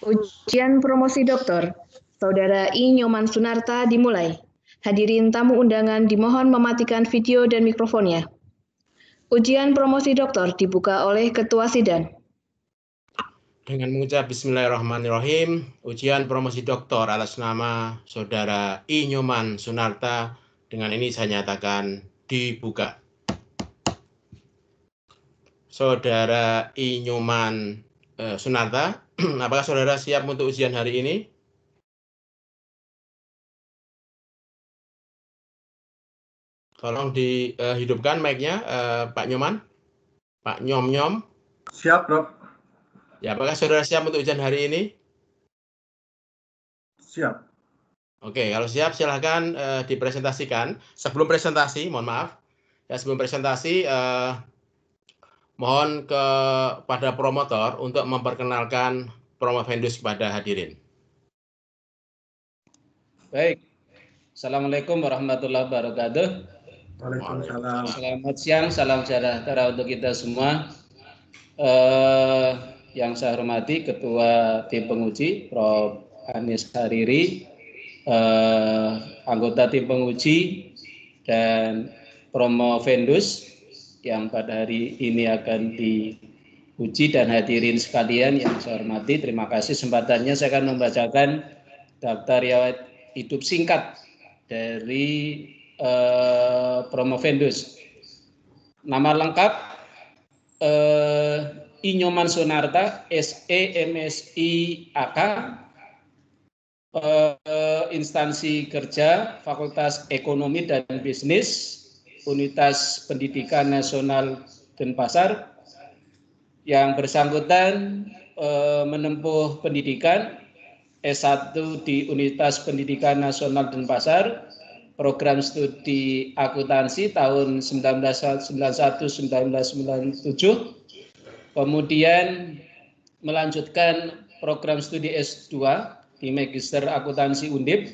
Ujian promosi doktor, Saudara I. Nyoman Sunarta dimulai. Hadirin tamu undangan dimohon mematikan video dan mikrofonnya. Ujian promosi doktor dibuka oleh Ketua Sidang. Dengan mengucap Bismillahirrahmanirrahim, ujian promosi doktor atas nama Saudara I. Nyoman Sunarta dengan ini saya nyatakan dibuka. Saudara I. Nyoman Sunarta, apakah saudara siap untuk ujian hari ini? Tolong dihidupkan mic-nya, Pak Nyoman. Pak Nyom-Nyom. Siap, Prof. Ya, apakah saudara siap untuk ujian hari ini? Siap. Oke, kalau siap silahkan dipresentasikan. Sebelum presentasi, mohon maaf. Ya, sebelum presentasi, mohon kepada promotor untuk memperkenalkan Promovendus kepada hadirin. Baik. Assalamualaikum warahmatullahi wabarakatuh. Waalaikumsalam. Selamat siang, salam sejahtera untuk kita semua. Yang saya hormati Ketua Tim Penguji, Prof. Anis Hariri, anggota tim penguji, dan Promovendus yang pada hari ini akan diuji, dan hadirin sekalian yang saya hormati, terima kasih kesempatannya. Saya akan membacakan daftar riwayat hidup singkat dari Promovendus. Nama lengkap I. Nyoman Sunarta, SE, MSI, AK, instansi kerja, Fakultas Ekonomi dan Bisnis, Universitas Pendidikan Nasional Denpasar. Yang bersangkutan menempuh pendidikan S1 di Universitas Pendidikan Nasional Denpasar, program studi akuntansi tahun 1991-1997, kemudian melanjutkan program studi S2 di Magister Akuntansi Undip,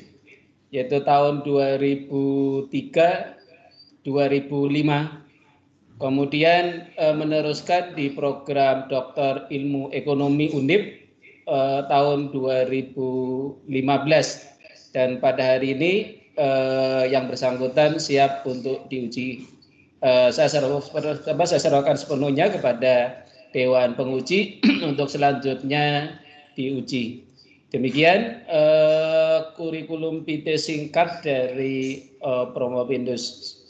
yaitu tahun 2003-2005. Kemudian meneruskan di program Doktor Ilmu Ekonomi Undip tahun 2015, dan pada hari ini yang bersangkutan siap untuk diuji. Saya serahkan sepenuhnya kepada Dewan Penguji untuk selanjutnya diuji. Demikian kurikulum PT singkat dari Promovendus.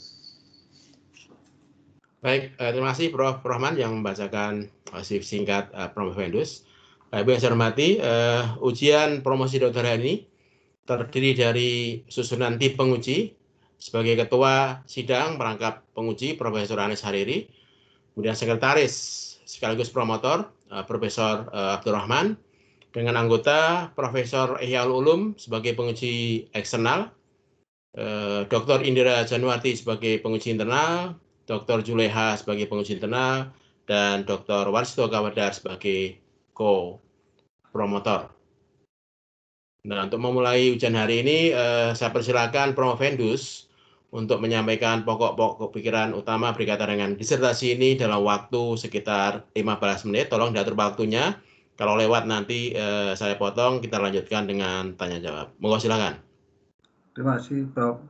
Baik, terima kasih Prof. Rohman yang membacakan singkat Promovendus. Ibu yang saya hormati, ujian promosi dokter hari ini terdiri dari susunan tim penguji. Sebagai ketua sidang merangkap penguji Profesor Anis Hariri, kemudian sekretaris sekaligus promotor Profesor Abdurrahman, dengan anggota Profesor Ihyal Ulum sebagai penguji eksternal, Dr. Indira Januarti sebagai penguji internal, Dr. Juleha sebagai penguji internal, dan Dr. Warsito Kawadar sebagai co-promotor. Nah, untuk memulai ujian hari ini, saya persilakan Promovendus untuk menyampaikan pokok-pokok pikiran utama berkaitan dengan disertasi ini dalam waktu sekitar 15 menit. Tolong diatur waktunya. Kalau lewat nanti saya potong, kita lanjutkan dengan tanya jawab. Monggo silakan. Terima kasih, Prof.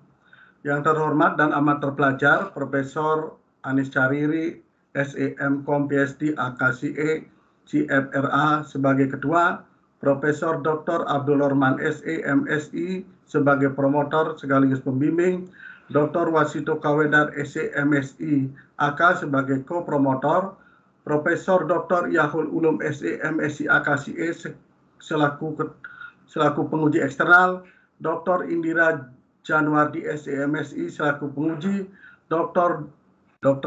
Yang terhormat dan amat terpelajar, Profesor Anis Hariri, SEM Kom PhD AKCE CFRA sebagai ketua, Profesor Dr. Abdul Rahman SE MSI sebagai promotor sekaligus pembimbing, Dr. Wasito Kawedar SE MSI AK sebagai co-promotor, Profesor Dr. Yahul Ulum SE MSI AKCE selaku penguji eksternal, Dr. Indira Januardi SE MSI selaku penguji, Dr.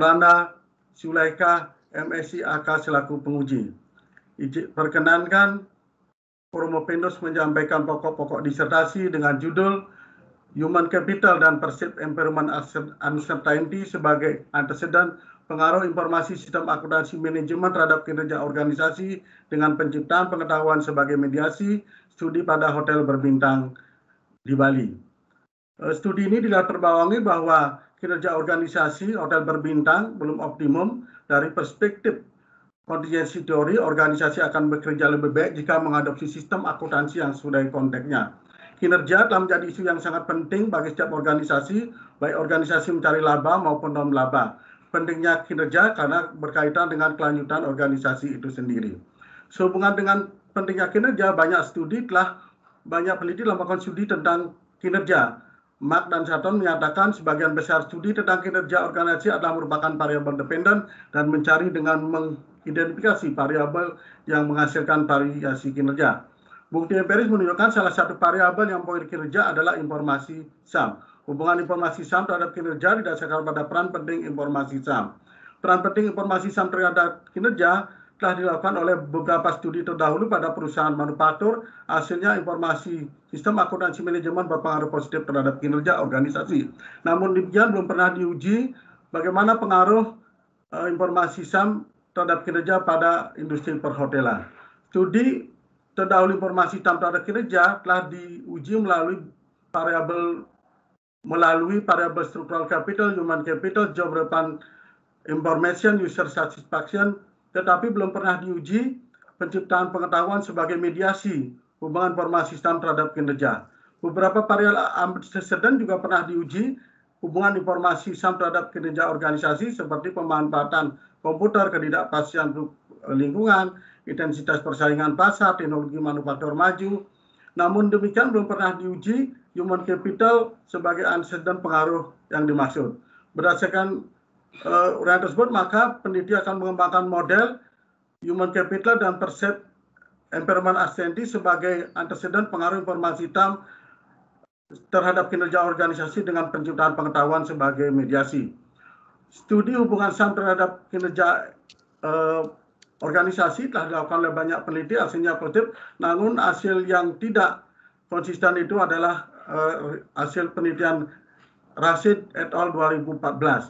Anda Sulaika MSI AK selaku penguji. Perkenankan Promovendus menyampaikan pokok-pokok disertasi dengan judul Human Capital dan Perceived Environment Uncertainty sebagai antecedent pengaruh informasi sistem akuntansi manajemen terhadap kinerja organisasi dengan penciptaan pengetahuan sebagai mediasi studi pada hotel berbintang di Bali. Studi ini dilatar belakangi bahwa kinerja organisasi hotel berbintang belum optimum dari perspektif kontingensi teori, organisasi akan bekerja lebih baik jika mengadopsi sistem akuntansi yang sesuai konteksnya. Kinerja telah menjadi isu yang sangat penting bagi setiap organisasi, baik organisasi mencari laba maupun non-laba. Pentingnya kinerja karena berkaitan dengan kelanjutan organisasi itu sendiri. Sehubungan dengan pentingnya kinerja, banyak peneliti telah melakukan studi tentang kinerja. Mark dan Sutton menyatakan sebagian besar studi tentang kinerja organisasi adalah merupakan variabel dependen dan mencari dengan mengidentifikasi variabel yang menghasilkan variasi kinerja. Bukti empiris menunjukkan salah satu variabel yang mempengaruhi kinerja adalah informasi SAM. Hubungan informasi SAM terhadap kinerja didasarkan pada peran penting informasi SAM. Peran penting informasi SAM terhadap kinerja telah dilakukan oleh beberapa studi terdahulu pada perusahaan manufaktur. Hasilnya informasi sistem akuntansi manajemen berpengaruh positif terhadap kinerja organisasi. Namun demikian belum pernah diuji bagaimana pengaruh informasi SAM terhadap kinerja pada industri perhotelan. Studi terdahulu informasi SAM terhadap kinerja telah diuji melalui variabel structural capital, human capital, job relevant information, user satisfaction, tetapi belum pernah diuji penciptaan pengetahuan sebagai mediasi hubungan informasi SAM terhadap kinerja. Beberapa variabel antecedent juga pernah diuji hubungan informasi SAM terhadap kinerja organisasi seperti pemanfaatan komputer, ketidakpastian lingkungan, intensitas persaingan pasar, teknologi manufaktur maju. Namun demikian belum pernah diuji human capital sebagai antecedent pengaruh yang dimaksud. Berdasarkan uraian tersebut, maka peneliti akan mengembangkan model human capital dan percept impairment ascending sebagai antecedent pengaruh informasi SAM terhadap kinerja organisasi dengan penciptaan pengetahuan sebagai mediasi. Studi hubungan SAM terhadap kinerja organisasi telah dilakukan oleh banyak peneliti, hasilnya positif, namun hasil yang tidak konsisten itu adalah hasil penelitian Rashid et al. 2014.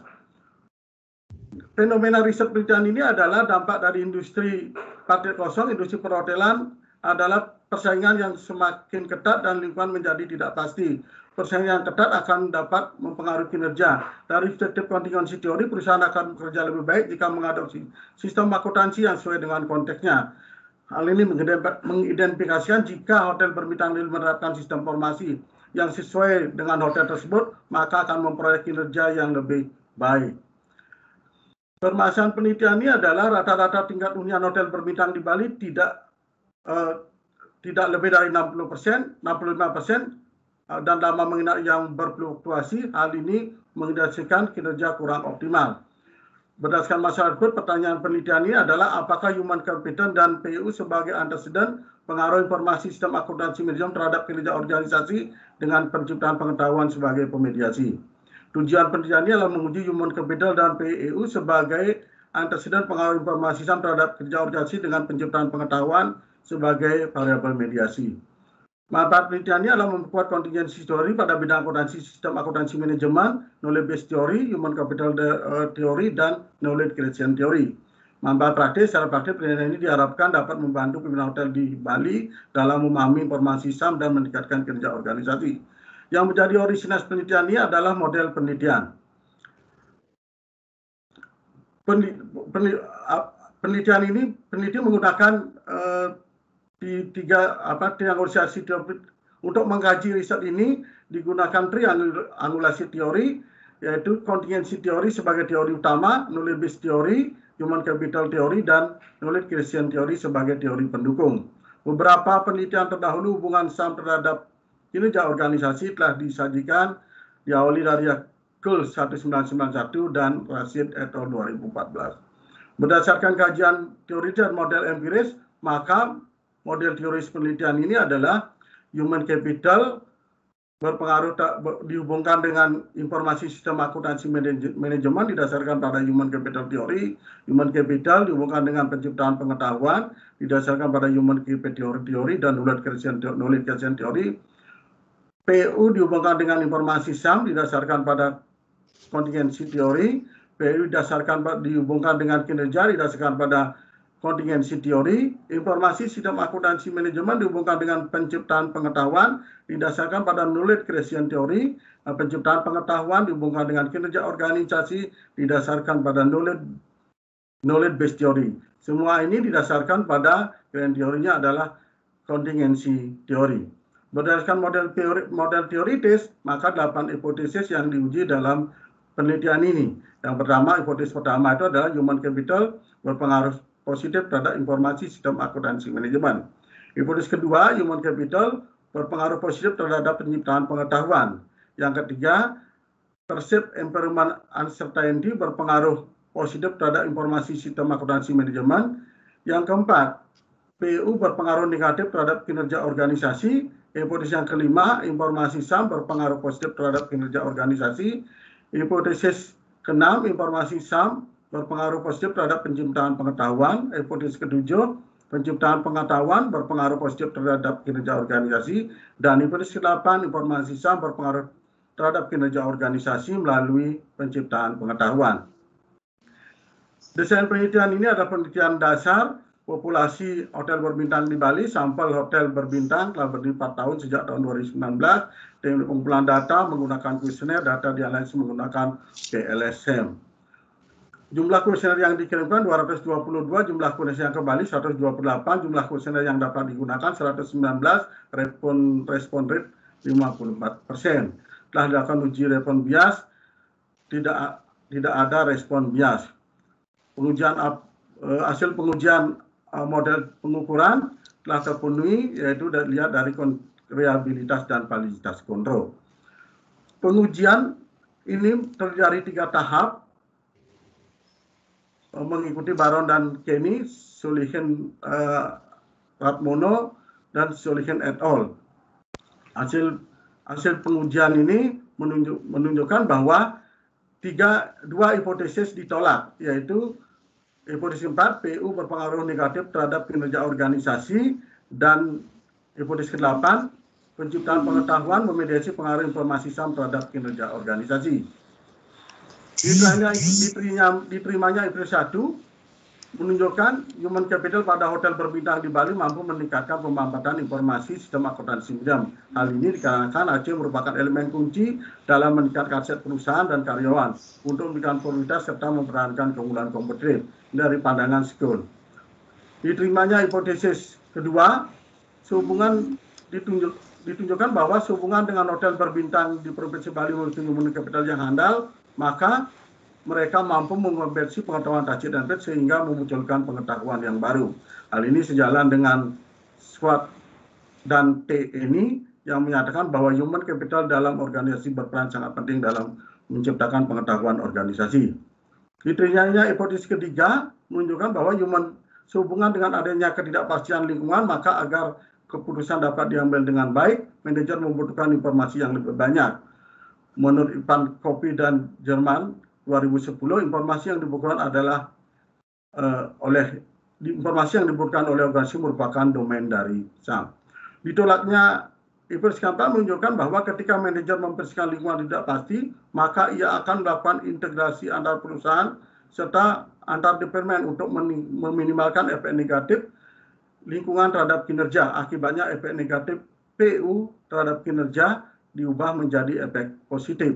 Fenomena riset penelitian ini adalah dampak dari industri 4.0, industri perhotelan adalah persaingan yang semakin ketat dan lingkungan menjadi tidak pasti. Persaingan yang ketat akan dapat mempengaruhi kinerja. Dari perspektif kontingensi teori, perusahaan akan bekerja lebih baik jika mengadopsi sistem akuntansi yang sesuai dengan konteksnya. Hal ini mengidentifikasikan jika hotel berbintang 5 menerapkan sistem formasi yang sesuai dengan hotel tersebut, maka akan memperoleh kinerja yang lebih baik. Permasalahan penelitian ini adalah rata-rata tingkat hunian hotel berbintang di Bali tidak lebih dari 60%, 65%, dan lama menginap yang berfluktuasi. Hal ini mengindikasikan kinerja kurang optimal. Berdasarkan masalah tersebut, pertanyaan penelitian ini adalah apakah human capital dan PU sebagai antecedent pengaruh informasi sistem akuntansi manajemen terhadap kinerja organisasi dengan penciptaan pengetahuan sebagai pemediasi. Tujuan penelitian ini adalah menguji human capital dan PEU sebagai antecedent pengaruh informasi SAM terhadap kerja organisasi dengan penciptaan pengetahuan sebagai variabel mediasi. Manfaat penelitian ini adalah memperkuat kontingensi teori pada bidang akuntansi, sistem akuntansi manajemen, knowledge based theory, human capital theory, dan knowledge creation theory. Manfaat praktis, secara praktis penelitian ini diharapkan dapat membantu pimpinan hotel di Bali dalam memahami informasi SAM dan meningkatkan kinerja organisasi. Yang menjadi orisinal penelitian ini adalah model penelitian. Penelitian ini peneliti menggunakan triangulasi teori. Untuk mengkaji riset ini digunakan triangulasi teori, yaitu kontingensi teori sebagai teori utama, knowledge based theory, human capital theory, dan knowledge creation theory sebagai teori pendukung. Beberapa penelitian terdahulu hubungan SAM terhadap kinerja organisasi telah disajikan diawali dari Kuhl 1991 dan Rashid et al. 2014. Berdasarkan kajian teori dan model empiris, maka model teoris penelitian ini adalah human capital berpengaruh dihubungkan dengan informasi sistem akuntansi manajemen didasarkan pada human capital theory. Human capital dihubungkan dengan penciptaan pengetahuan didasarkan pada human capital theory dan knowledge creation theory. PU dihubungkan dengan informasi SAM didasarkan pada kontingensi teori. PU dihubungkan dengan kinerja didasarkan pada kontingensi teori. Informasi sistem akuntansi manajemen dihubungkan dengan penciptaan pengetahuan didasarkan pada knowledge creation theory. Penciptaan pengetahuan dihubungkan dengan kinerja organisasi didasarkan pada knowledge knowledge based theory. Semua ini didasarkan pada grand teorinya adalah kontingensi teori. Berdasarkan model teoritis, maka 8 hipotesis yang diuji dalam penelitian ini. Yang pertama, hipotesis pertama itu adalah human capital berpengaruh positif terhadap informasi sistem akuntansi manajemen. Hipotesis kedua, human capital berpengaruh positif terhadap penciptaan pengetahuan. Yang ketiga, perceived environment uncertainty berpengaruh positif terhadap informasi sistem akuntansi manajemen. Yang keempat, PU berpengaruh negatif terhadap kinerja organisasi. Hipotesis yang kelima, informasi SAM berpengaruh positif terhadap kinerja organisasi. Hipotesis keenam, informasi SAM berpengaruh positif terhadap penciptaan pengetahuan. Hipotesis ketujuh, penciptaan pengetahuan berpengaruh positif terhadap kinerja organisasi. Dan hipotesis ke-8, informasi SAM berpengaruh terhadap kinerja organisasi melalui penciptaan pengetahuan. Desain penelitian ini adalah penelitian dasar populasi hotel berbintang di Bali. Sampel hotel berbintang telah berdiri 4 tahun sejak tahun 2019. Dengan pengumpulan data menggunakan kuesioner, data dianalisis menggunakan PLSM. Jumlah kuesioner yang dikirimkan 222, jumlah kuesioner yang kembali 128, jumlah kuesioner yang dapat digunakan 119, respon rate 54%. Telah dilakukan uji respon bias, tidak ada respon bias. Hasil pengujian model pengukuran telah terpenuhi, yaitu dilihat dari reliabilitas dan validitas kontrol. Pengujian ini terdiri dari 3 tahap, mengikuti Baron dan Kenny, Sulihin Ratmono, dan Sulihin et al. Hasil pengujian ini menunjukkan bahwa 2 hipotesis ditolak, yaitu hipotesis 4, PU berpengaruh negatif terhadap kinerja organisasi, dan hipotesis ke-8, penciptaan pengetahuan memediasi pengaruh informasi SAM terhadap kinerja organisasi. Diterimanya hipotesis 1 menunjukkan human capital pada hotel berbintang di Bali mampu meningkatkan pemanfaatan informasi sistem akuntansi manajemen. Hal ini dikarenakan AC merupakan elemen kunci dalam meningkatkan aset perusahaan dan karyawan untuk memberikan prioritas serta mempertahankan keunggulan kompetitif dari pandangan skill. Diterimanya hipotesis kedua, ditunjukkan bahwa sehubungan dengan hotel berbintang di Provinsi Bali memiliki human capital yang handal, maka mereka mampu mengonversi pengetahuan tajik dan pet sehingga memunculkan pengetahuan yang baru. Hal ini sejalan dengan SWOT dan T ini yang menyatakan bahwa human capital dalam organisasi berperan sangat penting dalam menciptakan pengetahuan organisasi. Diterimanya hipotesis ketiga menunjukkan bahwa sehubungan dengan adanya ketidakpastian lingkungan, maka agar keputusan dapat diambil dengan baik, manajer membutuhkan informasi yang lebih banyak. Menurut Ivan Kopi dan Jerman 2010, informasi yang dibutuhkan adalah informasi yang dibutuhkan oleh organisasi merupakan domain dari SAM. Ditolaknya hipotesis keempat menunjukkan bahwa ketika manajer mempersiapkan lingkungan tidak pasti, maka ia akan melakukan integrasi antar perusahaan serta antar departemen untuk meminimalkan efek negatif lingkungan terhadap kinerja. Akibatnya efek negatif PU terhadap kinerja diubah menjadi efek positif.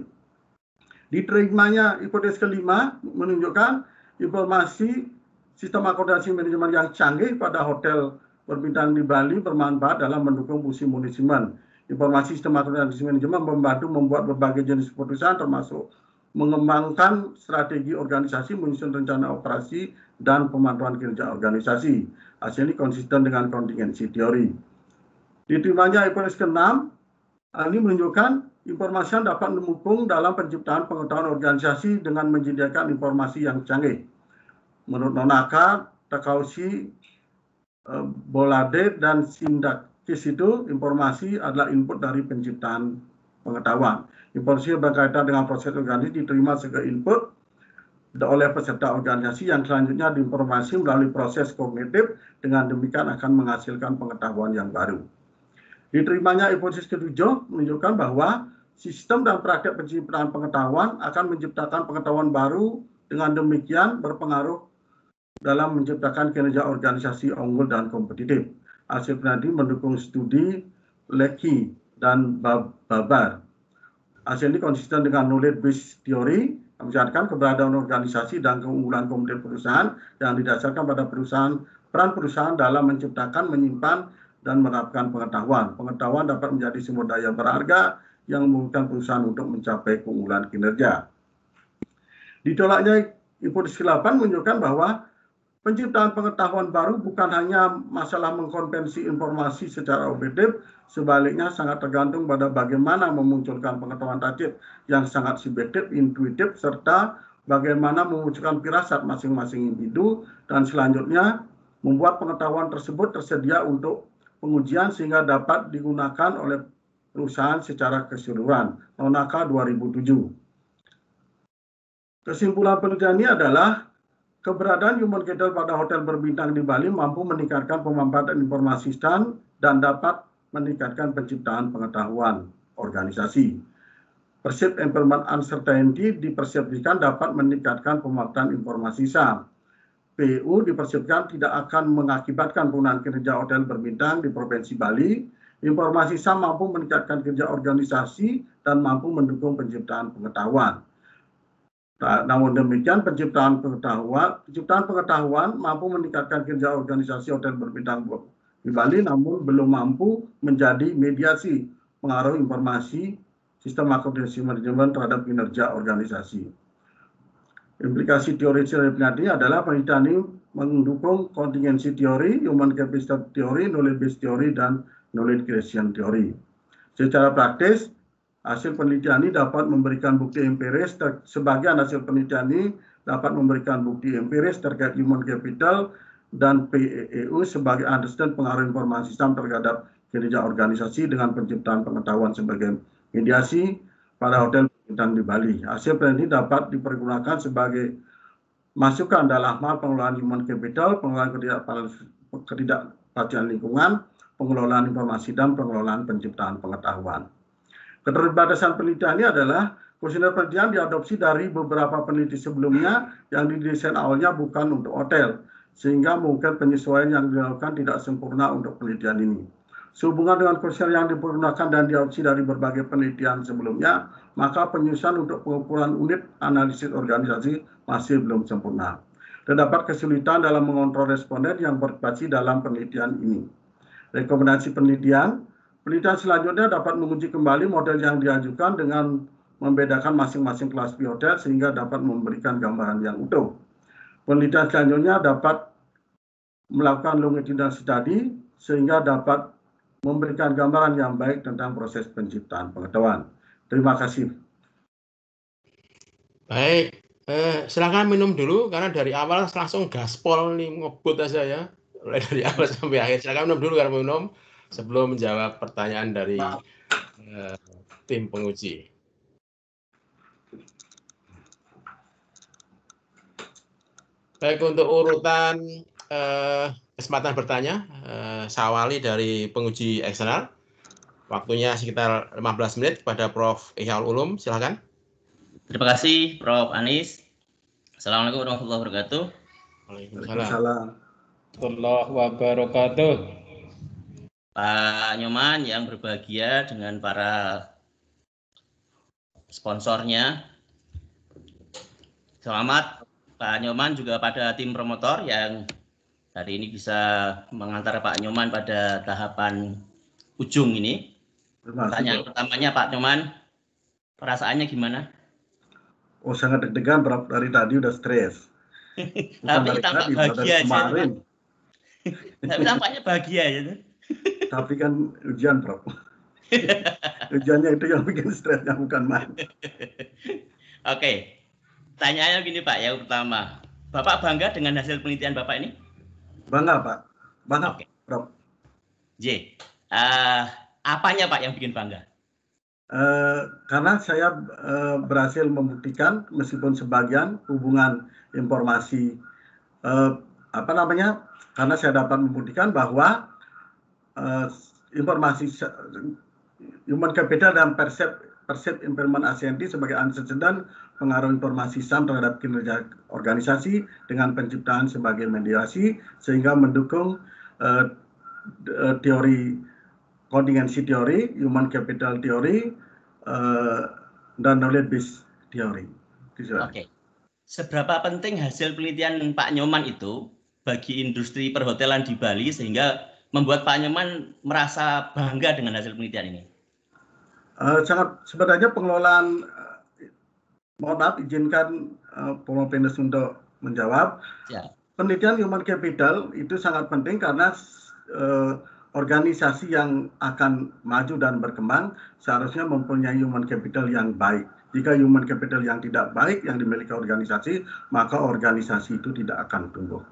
Diterimanya hipotesis kelima menunjukkan informasi sistem akuntansi manajemen yang canggih pada hotel berbintang di Bali bermanfaat dalam mendukung fungsi manajemen. Informasi sistem akuntansi manajemen membantu membuat berbagai jenis keputusan termasuk mengembangkan strategi organisasi, menyusun rencana operasi, dan pemantauan kinerja organisasi. Hasil ini konsisten dengan kontingensi teori. Diterimanya hipotesis ke-6, ini menunjukkan informasi yang dapat mendukung dalam penciptaan pengetahuan organisasi dengan menyediakan informasi yang canggih. Menurut Nonaka, Takaushi, Bolade, dan Sindakis itu informasi adalah input dari penciptaan pengetahuan. Informasi berkaitan dengan proses organisasi diterima sebagai input oleh peserta organisasi yang selanjutnya diinformasi melalui proses kognitif, dengan demikian akan menghasilkan pengetahuan yang baru. Diterimanya hipotesis ke-7 menunjukkan bahwa sistem dan praktek penciptaan pengetahuan akan menciptakan pengetahuan baru, dengan demikian berpengaruh dalam menciptakan kinerja organisasi unggul dan kompetitif. Hasil penelitian mendukung studi Lecky dan Babar. Hasil ini konsisten dengan knowledge based theory. Menjalankan keberadaan organisasi dan keunggulan komoditi perusahaan yang didasarkan pada peran perusahaan dalam menciptakan, menyimpan, dan menerapkan pengetahuan. Pengetahuan dapat menjadi sumber daya berharga yang memungkinkan perusahaan untuk mencapai keunggulan kinerja. Ditolaknya hipotesis 8 menunjukkan bahwa penciptaan pengetahuan baru bukan hanya masalah mengkonvensi informasi secara objektif, sebaliknya sangat tergantung pada bagaimana memunculkan pengetahuan tajib yang sangat subjektif, intuitif, serta bagaimana memunculkan firasat masing-masing individu, dan selanjutnya membuat pengetahuan tersebut tersedia untuk pengujian sehingga dapat digunakan oleh perusahaan secara keseluruhan. Nonaka 2007. Kesimpulan penelitian ini adalah keberadaan human capital pada hotel berbintang di Bali mampu meningkatkan pemanfaatan informasi STAN dan dapat meningkatkan penciptaan pengetahuan organisasi. Perceived Impairment Uncertainty dipersepsikan dapat meningkatkan pemanfaatan informasi SAM. PU dipersepsikan tidak akan mengakibatkan penurunan kinerja hotel berbintang di Provinsi Bali. Informasi SAM mampu meningkatkan kerja organisasi dan mampu mendukung penciptaan pengetahuan. Namun demikian, penciptaan pengetahuan mampu meningkatkan kerja organisasi hotel berbintang di Bali, namun belum mampu menjadi mediasi pengaruh informasi sistem akomodasi manajemen terhadap kinerja organisasi. Implikasi teori ini adalah penelitian ini mendukung contingency teori, human capital teori, knowledge based teori, dan knowledge creation teori. Secara praktis, hasil penelitian ini dapat memberikan bukti empiris. Sebagian hasil penelitian ini dapat memberikan bukti empiris terkait human capital dan PEU sebagai understand pengaruh informasi SAM terhadap kinerja organisasi dengan penciptaan pengetahuan sebagai mediasi pada hotel berbintang di Bali. Hasil penelitian ini dapat dipergunakan sebagai masukan dalam hal pengelolaan human capital, pengelolaan ketidakpastian lingkungan, pengelolaan informasi, dan pengelolaan penciptaan pengetahuan. Keterbatasan penelitian ini adalah kuesioner penelitian diadopsi dari beberapa peneliti sebelumnya yang didesain awalnya bukan untuk hotel, sehingga mungkin penyesuaian yang dilakukan tidak sempurna untuk penelitian ini. Sehubungan dengan kuesioner yang dipergunakan dan diadopsi dari berbagai penelitian sebelumnya, maka penyusunan untuk pengukuran unit analisis organisasi masih belum sempurna. Terdapat kesulitan dalam mengontrol responden yang berpartisipasi dalam penelitian ini. Rekomendasi penelitian. Penelitian selanjutnya dapat menguji kembali model yang diajukan dengan membedakan masing-masing kelas B hotel sehingga dapat memberikan gambaran yang utuh. Penelitian selanjutnya dapat melakukan longitudinal study sehingga dapat memberikan gambaran yang baik tentang proses penciptaan pengetahuan. Terima kasih. Baik, silakan minum dulu karena dari awal langsung gaspol nih, ngebut aja ya. Mulai dari awal sampai akhir. Silakan minum dulu karena minum sebelum menjawab pertanyaan dari tim penguji. Baik, untuk urutan kesempatan bertanya, saya awali dari penguji eksternal. Waktunya sekitar 15 menit kepada Prof. Ihyaul Ulum, silakan. Terima kasih Prof. Anies. Assalamualaikum warahmatullahi wabarakatuh. Waalaikumsalam warahmatullahi wabarakatuh. Pak Nyoman yang berbahagia dengan para sponsornya. Selamat Pak Nyoman juga pada tim promotor yang hari ini bisa mengantar Pak Nyoman pada tahapan ujung ini. Pertanyaan pertamanya Pak Nyoman, perasaannya gimana? Oh, sangat deg-degan, dari tadi udah stres. Tapi tampak bahagia kemarin. Tapi tampaknya bahagia ya. Tapi kan ujian, Prof. Ujiannya itu yang bikin stresnya, bukan main. Oke. Tanyanya gini Pak, yang pertama. Bapak bangga dengan hasil penelitian Bapak ini? Bangga, Pak. Bangga, Oke. Prof. J. Apanya Pak yang bikin bangga? Karena saya berhasil membuktikan meskipun sebagian hubungan informasi karena saya dapat membuktikan bahwa informasi human capital dan perceived impairment uncertainty sebagai antecedent pengaruh informasi SAM terhadap kinerja organisasi dengan penciptaan sebagai mediasi sehingga mendukung teori contingency teori, human capital teori, dan knowledge based teori. Oke. Seberapa penting hasil penelitian Pak Nyoman itu bagi industri perhotelan di Bali sehingga membuat Pak Nyoman merasa bangga dengan hasil penelitian ini? Sangat sebenarnya pengelolaan, mohon maaf izinkan Prof. Venus untuk menjawab. Ya. Penelitian human capital itu sangat penting karena organisasi yang akan maju dan berkembang seharusnya mempunyai human capital yang baik. Jika human capital yang tidak baik yang dimiliki organisasi, maka organisasi itu tidak akan tumbuh.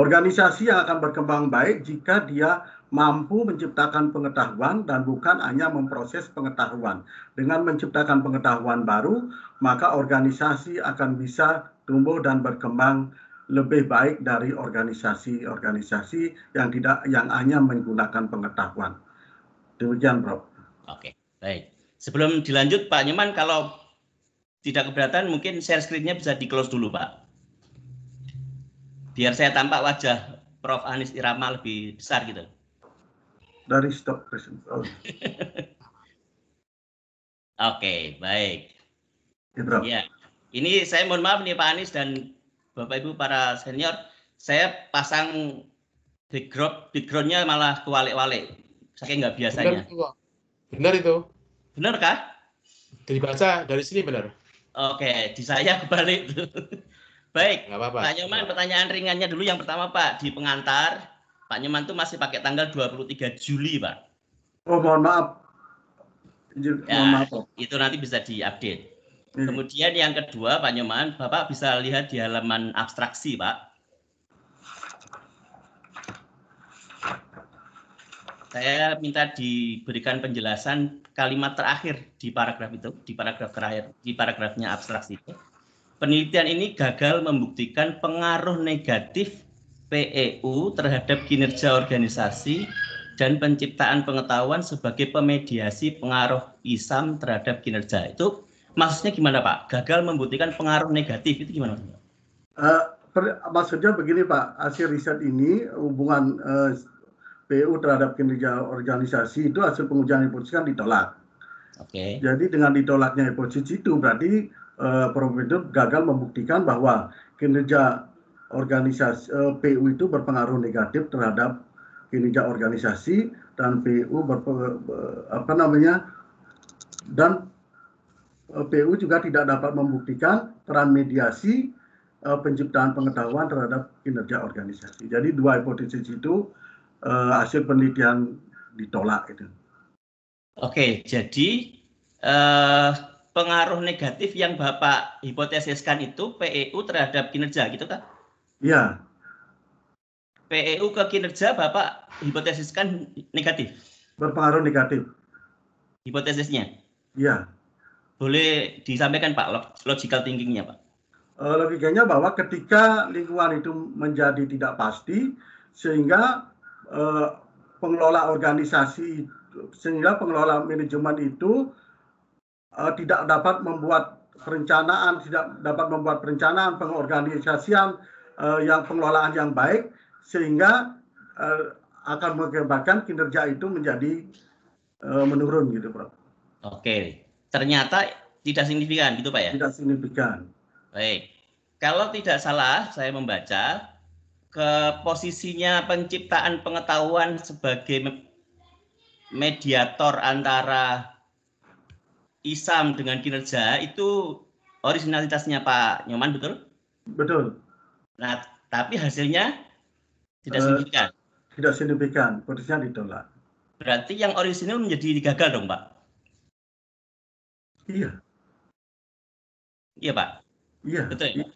Organisasi yang akan berkembang baik jika dia mampu menciptakan pengetahuan dan bukan hanya memproses pengetahuan. Dengan menciptakan pengetahuan baru, maka organisasi akan bisa tumbuh dan berkembang lebih baik dari organisasi-organisasi yang hanya menggunakan pengetahuan. Demikian, Prof. Oke, baik. Sebelum dilanjut, Pak Nyoman, kalau tidak keberatan, mungkin share screen-nya bisa di-close dulu, Pak. Biar saya tampak wajah Prof. Anis Irama lebih besar gitu. Dari stop present. Oh. Oke, baik. Ya, Prof. Ya, ini saya mohon maaf nih Pak Anis dan Bapak Ibu para senior, saya pasang background-nya malah kewalik-walik, saking nggak biasanya. Benar itu. Benar kah? Dibaca dari sini benar. Oke, di saya kebalik. Baik, Nggak apa-apa. Pak Nyoman, pertanyaan ringannya dulu yang pertama Pak, di pengantar, Pak Nyoman tuh masih pakai tanggal 23 Juli Pak. Oh, mohon maaf. Ya, mohon maaf, Prof. itu nanti bisa diupdate. Kemudian yang kedua, Pak Nyoman, Bapak bisa lihat di halaman abstraksi, Pak. Saya minta diberikan penjelasan kalimat terakhir di paragraf itu, di paragraf terakhir, di paragrafnya abstraksi itu. Penelitian ini gagal membuktikan pengaruh negatif PEU terhadap kinerja organisasi dan penciptaan pengetahuan sebagai pemediasi pengaruh ISAM terhadap kinerja. Itu maksudnya gimana Pak? Gagal membuktikan pengaruh negatif itu gimana? Maksudnya begini Pak, hasil riset ini hubungan PEU terhadap kinerja organisasi itu hasil pengujian hipotesis kan ditolak. Oke. Jadi dengan ditolaknya hipotesis itu berarti Prof. Venus gagal membuktikan bahwa kinerja organisasi PEU itu berpengaruh negatif terhadap kinerja organisasi dan PEU dan PEU juga tidak dapat membuktikan peran mediasi penciptaan pengetahuan terhadap kinerja organisasi. Jadi dua hipotesis itu hasil penelitian ditolak itu. Oke, jadi pengaruh negatif yang Bapak hipotesiskan itu PEU terhadap kinerja, gitu kan? Iya. PEU ke kinerja Bapak hipotesiskan negatif? Berpengaruh negatif. Hipotesisnya? Iya. Boleh disampaikan Pak, logical thinking-nya Pak? Logikanya bahwa ketika lingkungan itu menjadi tidak pasti, sehingga pengelola organisasi, sehingga pengelola manajemen itu tidak dapat membuat perencanaan, pengorganisasian yang pengelolaan yang baik, sehingga akan mengakibatkan kinerja itu menjadi menurun gitu, Prof. Oke, ternyata tidak signifikan gitu Pak ya? Tidak signifikan. Baik, kalau tidak salah saya membaca ke posisinya penciptaan pengetahuan sebagai mediator antara ISAM dengan kinerja itu originalitasnya Pak Nyoman, betul? Betul. Nah, tapi hasilnya tidak signifikan. Tidak signifikan, posisinya ditolak. Berarti yang orisinal menjadi gagal dong, Pak? Iya. Iya, Pak? Iya. Betul ya?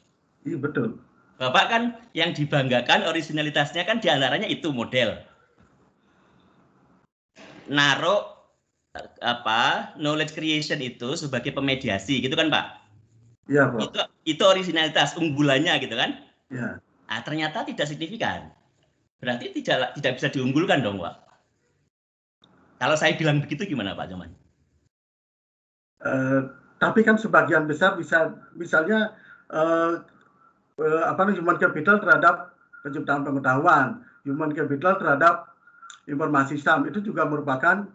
Iya, betul. Bapak kan yang dibanggakan originalitasnya kan diantaranya itu model. Naruh knowledge creation itu sebagai pemediasi gitu kan Pak? Iya Pak. Itu originalitas unggulannya gitu kan? Iya. Nah, ternyata tidak signifikan. Berarti tidak bisa diunggulkan dong Pak? Kalau saya bilang begitu gimana Pak Nyoman? Tapi kan sebagian besar misalnya human capital terhadap penciptaan pengetahuan, human capital terhadap informasi SAM itu juga merupakan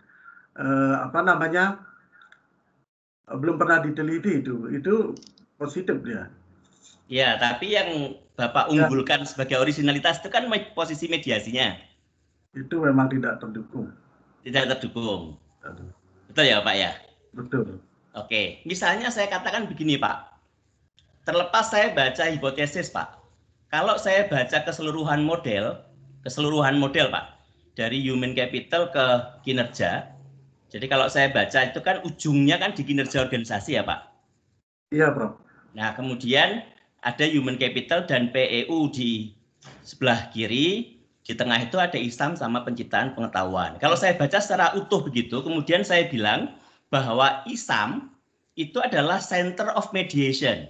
belum pernah diteliti itu positif dia. Ya, tapi yang Bapak unggulkan sebagai originalitas itu kan posisi mediasinya. Itu memang tidak terdukung. Tidak terdukung. Betul ya Pak ya? Betul. Oke, misalnya saya katakan begini Pak. Terlepas saya baca hipotesis Pak. Kalau saya baca keseluruhan model Pak, dari human capital ke kinerja. Jadi kalau saya baca itu kan ujungnya kan di kinerja organisasi ya Pak? Iya Prof. Nah kemudian ada human capital dan PEU di sebelah kiri, di tengah itu ada ISAM sama penciptaan pengetahuan. Kalau saya baca secara utuh begitu, kemudian saya bilang bahwa ISAM itu adalah center of mediation.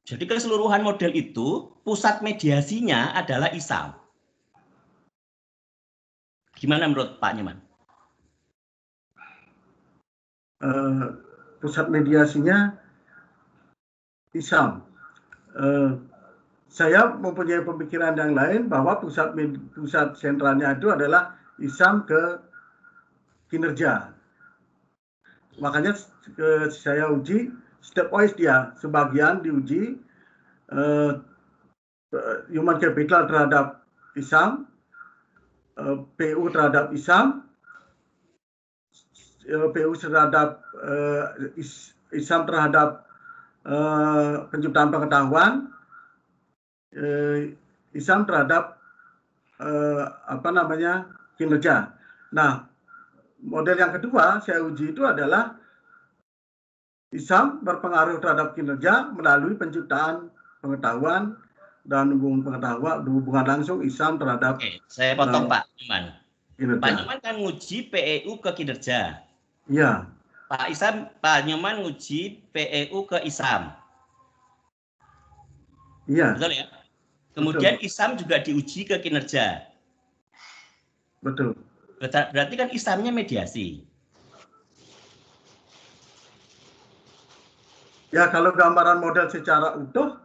Jadi keseluruhan model itu, pusat mediasinya adalah ISAM. Gimana menurut Pak Nyoman? Pusat mediasinya ISAM. Saya mempunyai pemikiran yang lain bahwa pusat sentralnya itu adalah ISAM ke kinerja. Makanya saya uji stepwise dia, sebagian diuji human capital terhadap ISAM, PU terhadap ISAM, PU terhadap ISAM terhadap penciptaan pengetahuan, ISAM terhadap kinerja. Nah, model yang kedua saya uji itu adalah ISAM berpengaruh terhadap kinerja melalui penciptaan pengetahuan dan hubungan langsung ISAM terhadap. Oke, saya potong Pak Nyoman. Kinerja. Pak Nyoman kan nguji PEU ke kinerja. Iya. Pak Nyoman nguji PEU ke ISAM. Iya. Betul ya? Kemudian betul. ISAM juga diuji ke kinerja. Betul. Berarti kan ISAM-nya mediasi. Ya, kalau gambaran model secara utuh,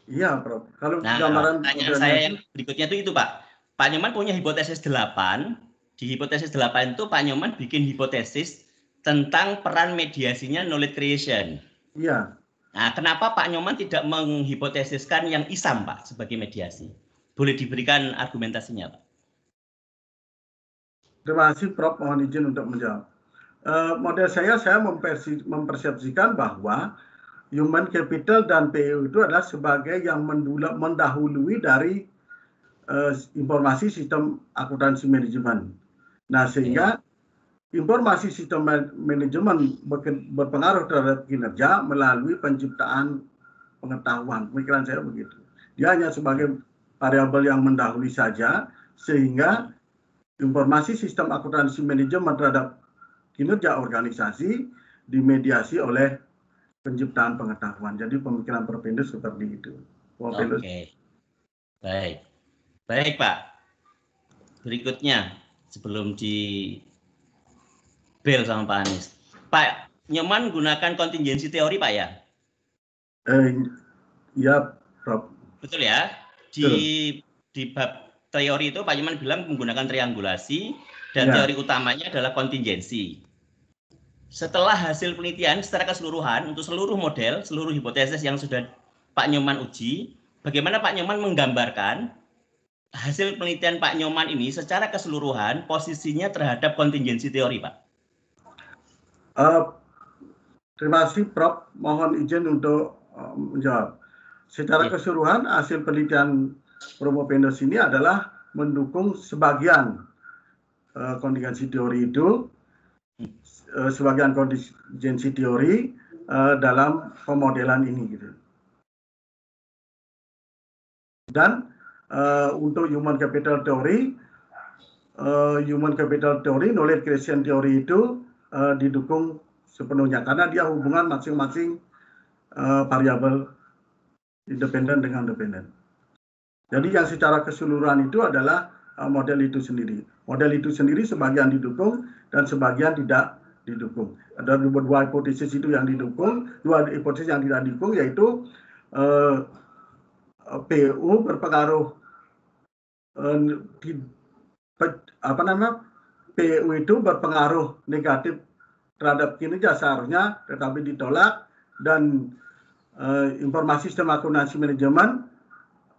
iya, Prof. Kalau gambaran pertanyaan saya yang berikutnya itu Pak. Pak Nyoman punya hipotesis 8. Di hipotesis 8 itu Pak Nyoman bikin hipotesis tentang peran mediasinya knowledge creation. Iya. Nah, kenapa Pak Nyoman tidak menghipotesiskan yang ISAM, Pak, sebagai mediasi? Boleh diberikan argumentasinya, Pak? Terima kasih, Prof. Mohon izin untuk menjawab. Model saya mempersepsikan bahwa human capital dan PEU itu adalah sebagai yang mendahului dari informasi sistem akuntansi manajemen. Nah, sehingga informasi sistem manajemen berpengaruh terhadap kinerja melalui penciptaan pengetahuan. Pemikiran saya begitu. Dia hanya sebagai variabel yang mendahului saja, sehingga informasi sistem akuntansi manajemen terhadap kinerja organisasi dimediasi oleh penciptaan pengetahuan. Jadi pemikiran Prof. Vendus seperti itu. Oke. Baik. Baik, Pak. Berikutnya, sebelum di bel sama Pak Anies. Pak Nyoman gunakan kontingensi teori, Pak ya? Ya, Prof. Betul ya? Di bab teori itu Pak Nyoman bilang menggunakan triangulasi dan teori utamanya adalah kontingensi. Setelah hasil penelitian secara keseluruhan untuk seluruh model, seluruh hipotesis yang sudah Pak Nyoman uji, bagaimana Pak Nyoman menggambarkan hasil penelitian Pak Nyoman ini secara keseluruhan posisinya terhadap kontingensi teori, Pak? Terima kasih, Prof. Mohon izin untuk menjawab. Secara keseluruhan hasil penelitian Prof. Vendus ini adalah mendukung sebagian kontingensi teori itu, sebagian kontingensi teori dalam pemodelan ini, gitu. Dan untuk human capital theory, knowledge creation theory itu didukung sepenuhnya karena dia hubungan masing-masing variabel independen dengan dependen. Jadi yang secara keseluruhan itu adalah model itu sendiri. Model itu sendiri sebagian didukung dan sebagian tidak didukung. Ada dua hipotesis itu yang didukung, dua hipotesis yang tidak didukung, yaitu PU berpengaruh PU itu berpengaruh negatif terhadap kinerja seharusnya, tetapi ditolak dan informasi sistem akuntansi manajemen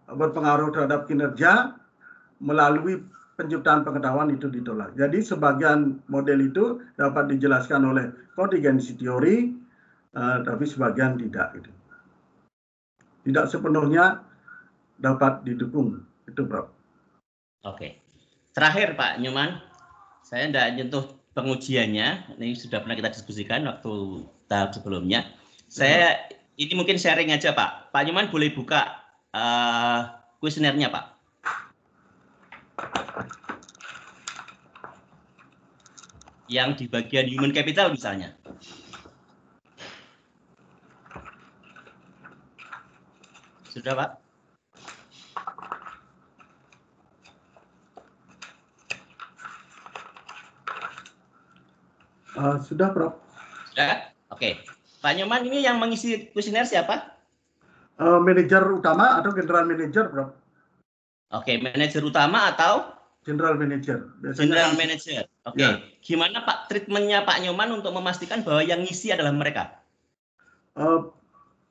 berpengaruh terhadap kinerja melalui penciptaan pengetahuan itu ditolak. Jadi sebagian model itu dapat dijelaskan oleh contingency teori, tapi sebagian tidak. Gitu. Tidak sepenuhnya dapat didukung. Itu, Prof. Oke. Terakhir, Pak Nyoman, saya tidak nyentuh pengujiannya. Ini sudah pernah kita diskusikan waktu tahap sebelumnya. Saya ini mungkin sharing aja, Pak. Pak Nyoman boleh buka kuesionernya, Pak. Yang di bagian human capital misalnya. Sudah, Pak? Sudah, Prof. Sudah? Oke. Pak Nyoman, ini yang mengisi kuesioner siapa? Manajer utama atau general manager, Prof? Oke, manajer utama atau? General manager. General manager. Oke. Ya. Gimana Pak treatmentnya Pak Nyoman untuk memastikan bahwa yang ngisi adalah mereka?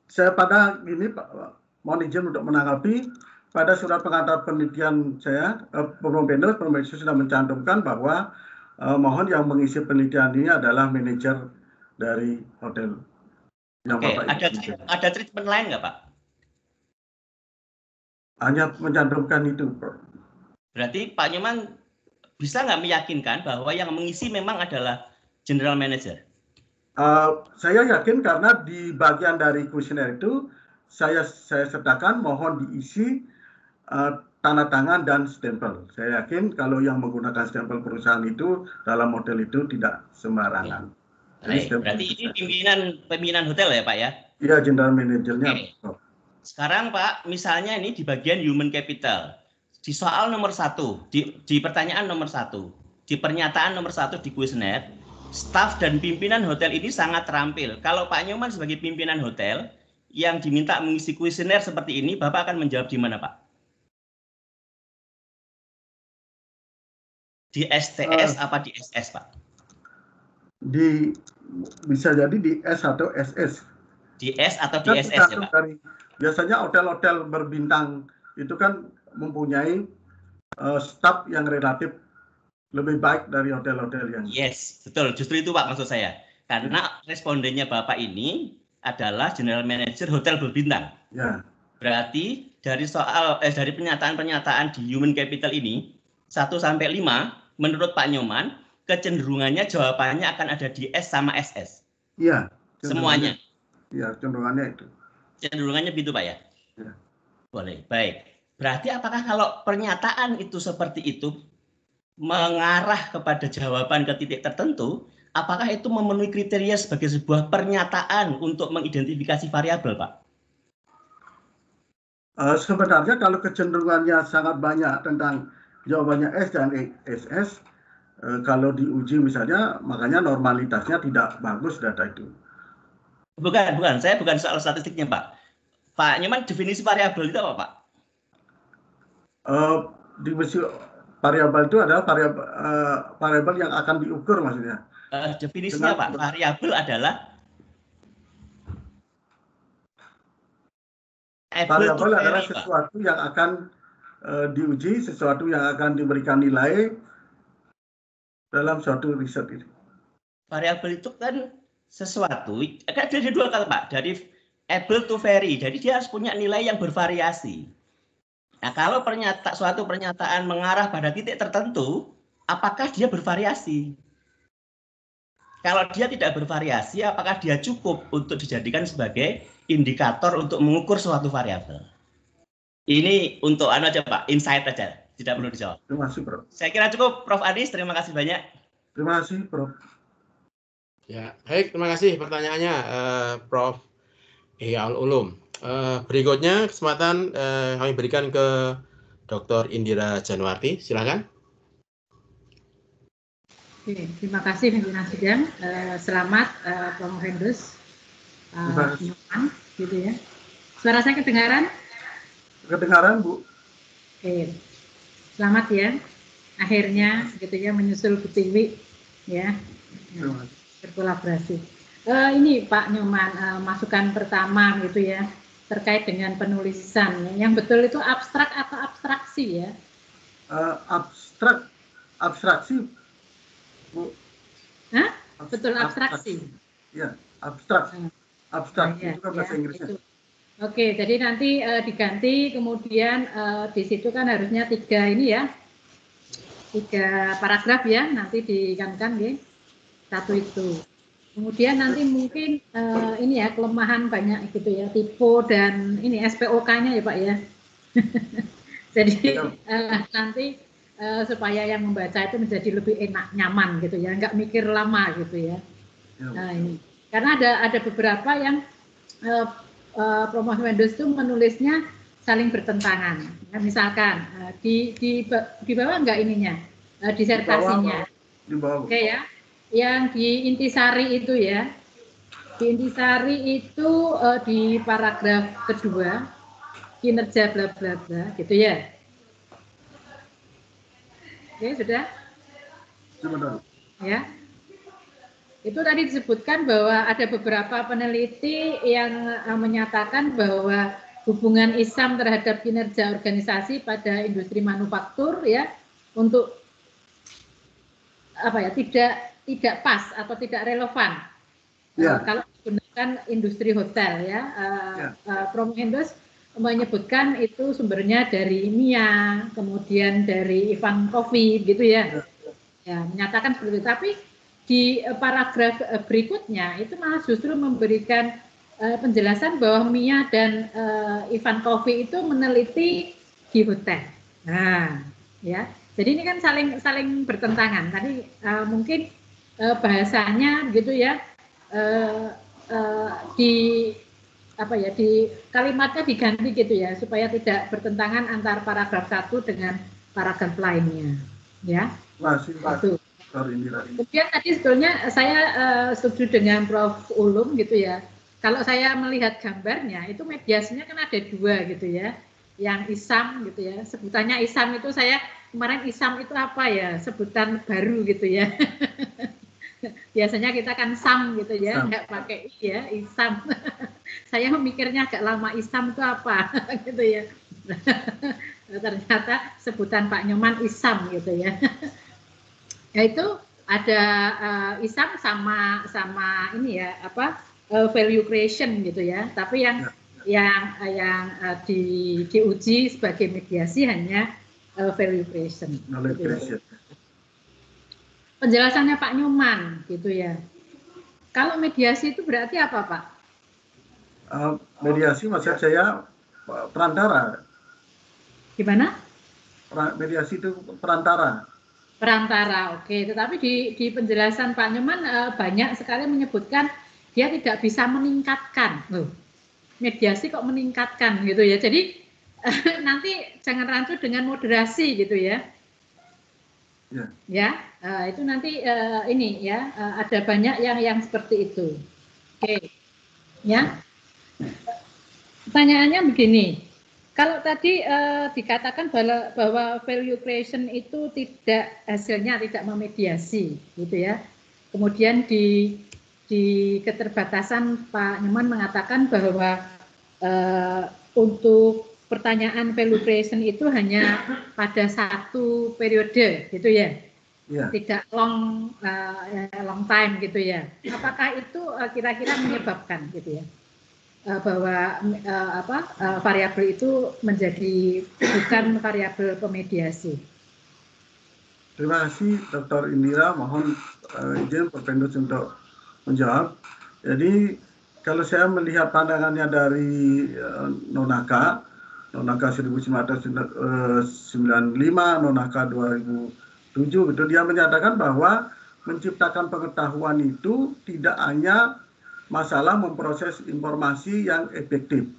Saya pada ini, Pak, mohon izin untuk menanggapi. Pada surat pengantar penelitian saya, Prof. sudah mencantumkan bahwa mohon yang mengisi penelitian ini adalah manajer dari hotel. Yang Oke, Bapak ada treatment lain nggak, Pak? Hanya mencantumkan itu, Prof. Berarti Pak Nyoman bisa nggak meyakinkan bahwa yang mengisi memang adalah general manager? Saya yakin karena di bagian dari kuesioner itu saya sertakan mohon diisi tanda tangan dan stempel. Saya yakin kalau yang menggunakan stempel perusahaan itu dalam model itu tidak sembarangan. Baik, berarti ini pimpinan hotel ya, Pak ya? Iya, general manajernya. Oke. Sekarang Pak, misalnya ini di bagian human capital. Di soal nomor 1, di pertanyaan nomor 1, di pernyataan nomor 1 di kuesioner, staf dan pimpinan hotel ini sangat terampil. Kalau Pak Nyoman sebagai pimpinan hotel yang diminta mengisi kuesioner seperti ini, Bapak akan menjawab di mana, Pak? Di STS apa di SS, Pak? Bisa jadi di S atau SS. Di S atau di SS ya, Pak? Biasanya hotel-hotel berbintang itu kan mempunyai staf yang relatif lebih baik dari hotel-hotel yang... Yes, betul. Justru itu Pak maksud saya. Karena respondennya Bapak ini adalah general manager hotel berbintang. Ya. Berarti dari dari pernyataan-pernyataan di human capital ini 1 sampai 5 menurut Pak Nyoman kecenderungannya jawabannya akan ada di S sama SS. Iya. Semuanya. Iya, cenderungannya itu. Cenderungannya begitu Pak ya? Ya. Boleh. Baik. Berarti apakah kalau pernyataan itu seperti itu mengarah kepada jawaban ke titik tertentu, apakah itu memenuhi kriteria sebagai sebuah pernyataan untuk mengidentifikasi variabel, Pak? Sebenarnya kalau kecenderungannya sangat banyak tentang jawabannya S dan SS, kalau diuji misalnya, makanya normalitasnya tidak bagus data itu. Bukan. Saya bukan soal statistiknya, Pak. Pak Nyoman, definisi variabel itu apa, Pak? Definisi variabel itu adalah variabel yang akan diukur maksudnya. Definisinya Pak, variabel adalah variabel adalah sesuatu yang akan diuji, sesuatu yang akan diberikan nilai dalam suatu riset ini. Variabel itu kan sesuatu, kan ada dua kata Pak, dari able to vary, jadi dia harus punya nilai yang bervariasi. Nah, kalau suatu pernyataan mengarah pada titik tertentu, apakah dia bervariasi? Kalau dia tidak bervariasi, apakah dia cukup untuk dijadikan sebagai indikator untuk mengukur suatu variabel? Ini untuk aja Pak, insight aja, tidak perlu dijawab. Terima kasih, Prof. Saya kira cukup, Prof. Adis. Terima kasih banyak. Terima kasih, Prof. Ya, baik, terima kasih pertanyaannya, Prof. Ihyaul Ulum. Berikutnya kesempatan kami berikan ke Dr. Indira Januarti. Silakan. Oke, terima kasih pimpinan sidang. Selamat Prof. Hendus. Nyoman, gitu ya. Suara saya kedengaran? Kedengaran, Bu. Oke. Selamat ya. Akhirnya gitu ya menyusul Bu Tiwi ya. Berkolaborasi. Ini Pak Nyoman, masukan pertama gitu ya, terkait dengan penulisan. Yang betul itu abstrak atau abstraksi ya? Abstraksi, Bu. Hah? Betul, abstraksi. Ya, abstrak. Abstrak itu kan bahasa Inggrisnya. Itu. Oke, jadi nanti diganti, kemudian di situ kan harusnya 3 ini ya, 3 paragraf ya, nanti digantikan ya, 1 itu. Kemudian nanti mungkin ini ya, kelemahan banyak gitu ya, typo dan ini SPOK-nya ya Pak ya. Jadi nanti supaya yang membaca itu menjadi lebih enak, nyaman gitu ya, nggak mikir lama gitu ya. Nah ini, karena ada beberapa yang promosi Windows itu menulisnya saling bertentangan. Nah, misalkan di bawah nggak ininya, disertasinya. Di bawah. Oke ya, yang di intisari itu ya, di intisari itu di paragraf kedua, kinerja bla bla bla gitu ya. Oke, sudah? Sudah. Ya. Itu tadi disebutkan bahwa ada beberapa peneliti yang menyatakan bahwa hubungan ISAM terhadap kinerja organisasi pada industri manufaktur ya untuk apa ya, tidak pas atau tidak relevan kalau menggunakan industri hotel ya. Promo Windows menyebutkan itu sumbernya dari MIA, kemudian dari Ivan Coffee gitu ya. Ya, menyatakan seperti itu. Tapi di paragraf berikutnya itu malah justru memberikan penjelasan bahwa Mia dan Ivan Coffee itu meneliti di hotel. Nah, ya. Jadi ini kan saling bertentangan. Tadi mungkin bahasanya begitu ya, di apa ya, di kalimatnya diganti gitu ya, supaya tidak bertentangan antar paragraf 1 dengan paragraf lainnya. Ya. Itu. Kemudian tadi sebetulnya saya setuju dengan Prof. Ulum gitu ya. Kalau saya melihat gambarnya itu mediasinya kan ada 2 gitu ya. Yang ISAM gitu ya. Sebutannya ISAM itu saya kemarin ISAM itu apa ya? Sebutan baru gitu ya. Biasanya kita kan SAM gitu ya, nggak pakai I ya, ISAM. Saya memikirnya agak lama ISAM itu apa gitu ya. Ternyata sebutan Pak Nyoman ISAM gitu ya. Yaitu ada ISAM sama ini ya, apa value creation gitu ya. Tapi yang diuji sebagai mediasi hanya value creation. Gitu. Penjelasannya Pak Nyoman gitu ya. Kalau mediasi itu berarti apa Pak? Mediasi maksud saya perantara. Gimana? Mediasi itu perantara. Perantara, oke. Tetapi di penjelasan Pak Nyoman banyak sekali menyebutkan dia tidak bisa meningkatkan. Loh, mediasi kok meningkatkan gitu ya. Jadi nanti jangan rancu dengan moderasi gitu ya. Ya, itu nanti ini ya, ada banyak yang seperti itu. Oke. Ya. Pertanyaannya begini. Kalau tadi dikatakan bahwa value creation itu hasilnya tidak memediasi, gitu ya. Kemudian di keterbatasan Pak Nyoman mengatakan bahwa untuk pertanyaan value creation itu hanya pada 1 periode, gitu ya. Tidak long time, gitu ya. Apakah itu kira-kira menyebabkan, gitu ya? Bahwa variabel itu menjadi bukan variabel pemediasi. Terima kasih Dr. Indira, mohon izin Prof. Windows untuk menjawab. Jadi kalau saya melihat pandangannya dari Nonaka 1995, Nonaka 2007 itu dia menyatakan bahwa menciptakan pengetahuan itu tidak hanya masalah memproses informasi yang efektif.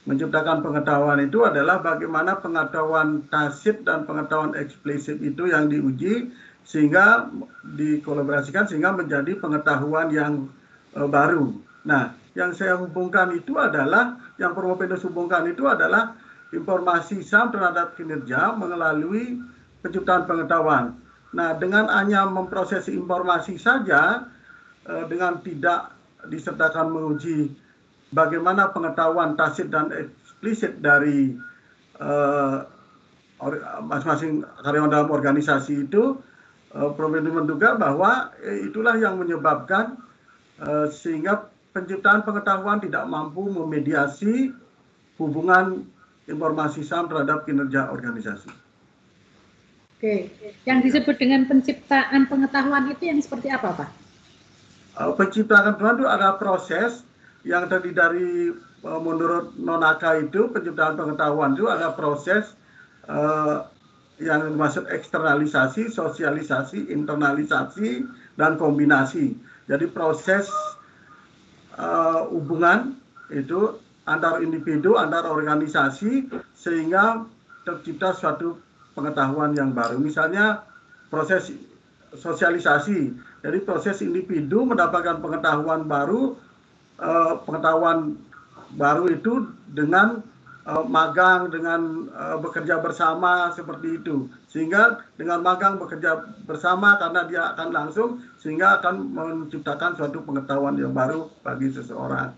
Menciptakan pengetahuan itu adalah bagaimana pengetahuan tasib dan pengetahuan eksplisit itu yang diuji sehingga dikolaborasikan sehingga menjadi pengetahuan yang baru. Nah, yang saya hubungkan itu adalah, yang Prof. Windows hubungkan itu adalah informasi ISAM terhadap kinerja melalui penciptaan pengetahuan. Nah, dengan hanya memproses informasi saja, dengan tidak disertakan menguji bagaimana pengetahuan tacit dan eksplisit dari masing-masing karyawan dalam organisasi itu, Prof. Wendus menduga bahwa itulah yang menyebabkan sehingga penciptaan pengetahuan tidak mampu memediasi hubungan informasi SAM terhadap kinerja organisasi. Oke, yang disebut dengan penciptaan pengetahuan itu yang seperti apa, Pak? Penciptaan pengetahuan itu adalah proses yang terdiri dari menurut Nonaka itu penciptaan pengetahuan itu adalah proses yang dimaksud eksternalisasi, sosialisasi, internalisasi, dan kombinasi. Jadi proses hubungan itu antar individu, antar organisasi sehingga tercipta suatu pengetahuan yang baru. Misalnya proses sosialisasi, jadi proses individu mendapatkan pengetahuan baru itu dengan magang, dengan bekerja bersama seperti itu. Sehingga dengan magang bekerja bersama karena dia akan langsung sehingga akan menciptakan suatu pengetahuan yang baru bagi seseorang.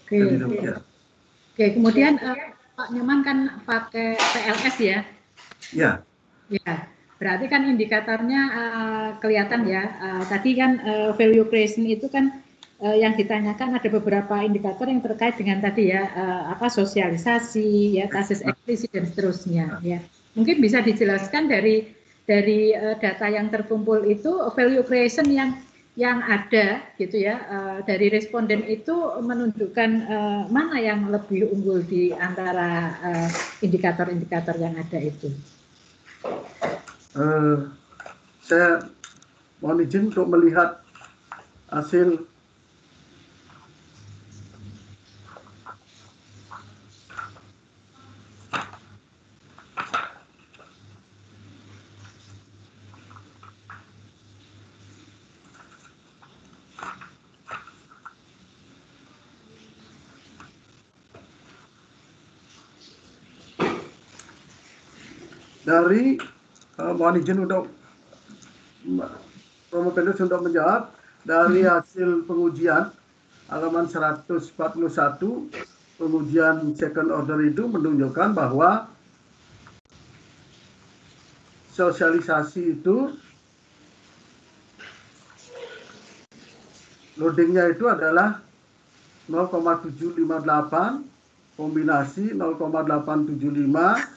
Oke, kemudian Pak Nyoman kan pakai PLS ya? Ya. Ya, berarti kan indikatornya kelihatan ya. Tadi kan value creation itu kan yang ditanyakan ada beberapa indikator yang terkait dengan tadi ya, sosialisasi, ya, basis eksplisit dan seterusnya. Ya, mungkin bisa dijelaskan dari data yang terkumpul itu value creation yang ada gitu ya, dari responden itu menunjukkan mana yang lebih unggul di antara indikator-indikator yang ada itu. Saya mohon izin untuk melihat hasil dari mohon izin untuk Prof. Wendus untuk menjawab dari hasil pengujian halaman 141 pengujian second order itu menunjukkan bahwa sosialisasi itu loadingnya itu adalah 0,758, kombinasi 0,875,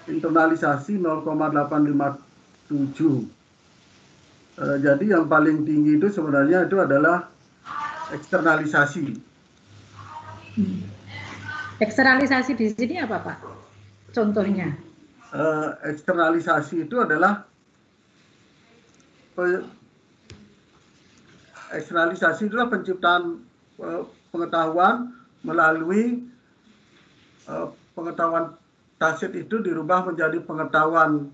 internalisasi 0,857. Jadi yang paling tinggi itu sebenarnya itu adalah eksternalisasi. Eksternalisasi di sini apa, Pak? Contohnya? Eksternalisasi itu adalah penciptaan pengetahuan melalui pengetahuan tacit itu dirubah menjadi pengetahuan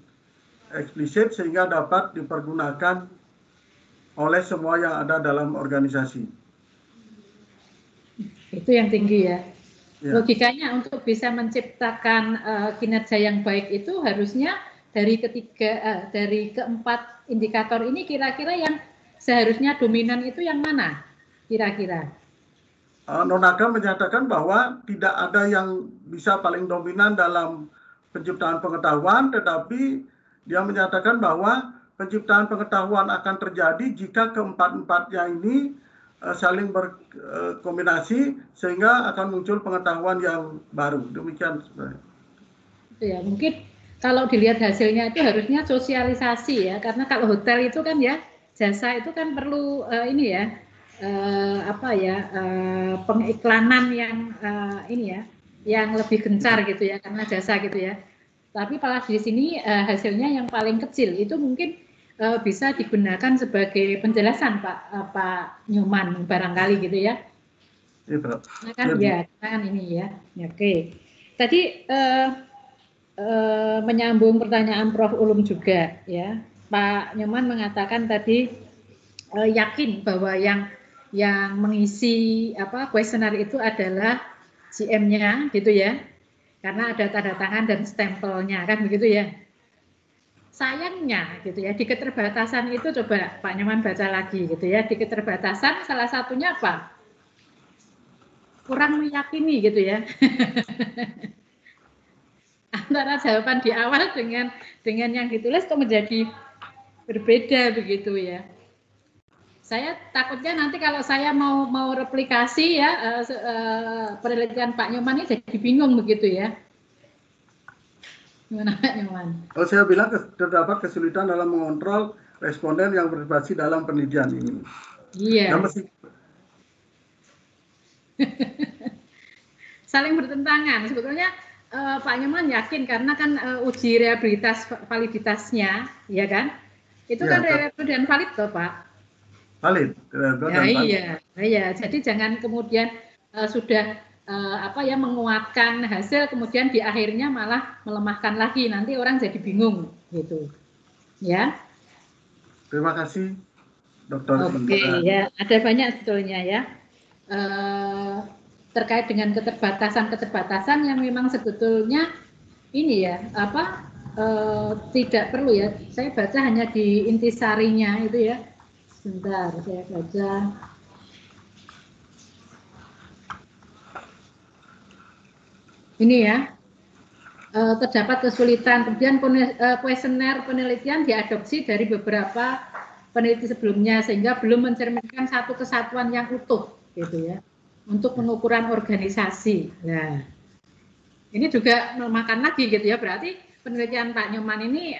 eksplisit sehingga dapat dipergunakan oleh semua yang ada dalam organisasi. Itu yang tinggi ya. Logikanya untuk bisa menciptakan kinerja yang baik itu harusnya dari keempat indikator ini kira-kira yang seharusnya dominan itu yang mana kira-kira? Nonaka menyatakan bahwa tidak ada yang bisa paling dominan dalam penciptaan pengetahuan, tetapi dia menyatakan bahwa penciptaan pengetahuan akan terjadi jika keempat-empatnya ini saling berkombinasi sehingga akan muncul pengetahuan yang baru. Demikian sebenarnya. Ya, mungkin kalau dilihat hasilnya itu harusnya sosialisasi ya, karena kalau hotel itu kan ya jasa itu kan perlu pengiklanan yang yang lebih gencar gitu ya, karena jasa gitu ya. Tapi malah di sini hasilnya yang paling kecil itu mungkin bisa digunakan sebagai penjelasan Pak Nyoman barangkali gitu ya. Iya, kan ini ya. Oke. Tadi menyambung pertanyaan Prof. Ulum juga ya. Pak Nyoman mengatakan tadi yakin bahwa yang mengisi kuesioner itu adalah GM-nya gitu ya. Karena ada tanda tangan dan stempelnya kan begitu ya. sayangnya gitu ya, di keterbatasan itu coba Pak Nyoman baca lagi gitu ya, di keterbatasan salah satunya apa? Kurang meyakini gitu ya. Antara jawaban di awal dengan yang ditulis kok menjadi berbeda begitu ya. Saya takutnya nanti kalau saya mau replikasi ya penelitian Pak Nyoman ini jadi bingung begitu ya. Gimana Pak Nyoman? Oh, saya bilang terdapat kesulitan dalam mengontrol responden yang berbasis dalam penelitian ini. Iya. Ya, Saling bertentangan. Sebetulnya Pak Nyoman yakin karena kan uji reliabilitas validitasnya, ya kan? Itu ya, kan reliable dan valid toh Pak. Valid. Ya, iya. Jadi jangan kemudian sudah menguatkan hasil kemudian di akhirnya malah melemahkan lagi, nanti orang jadi bingung gitu ya. Terima kasih Dr. Oke, ya ada banyak sebetulnya ya terkait dengan keterbatasan yang memang sebetulnya ini ya tidak perlu ya, saya baca hanya di intisarinya itu ya. Sebentar saya baca. Ini ya, terdapat kesulitan. Kemudian kuesioner penelitian diadopsi dari beberapa peneliti sebelumnya sehingga belum mencerminkan satu kesatuan yang utuh, gitu ya, untuk pengukuran organisasi. Nah, ini juga melemahkan lagi, gitu ya. Berarti penelitian Pak Nyoman ini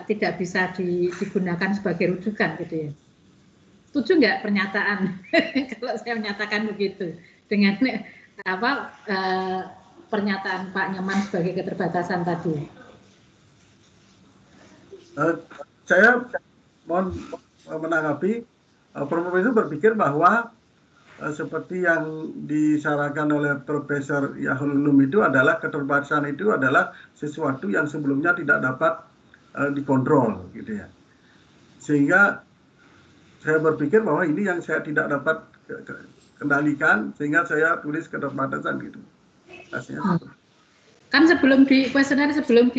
tidak bisa digunakan sebagai rujukan, gitu ya. Setuju nggak pernyataan kalau saya menyatakan begitu dengan pernyataan Pak Nyoman sebagai keterbatasan tadi? Saya mohon menanggapi, Prof. itu berpikir bahwa seperti yang disarankan oleh Profesor Yahlul Ulum itu adalah keterbatasan itu adalah sesuatu yang sebelumnya tidak dapat dikontrol, gitu ya. Sehingga saya berpikir bahwa ini yang saya tidak dapat kendalikan, sehingga saya tulis keterbatasan gitu. Kan sebelum di kuesioner, sebelum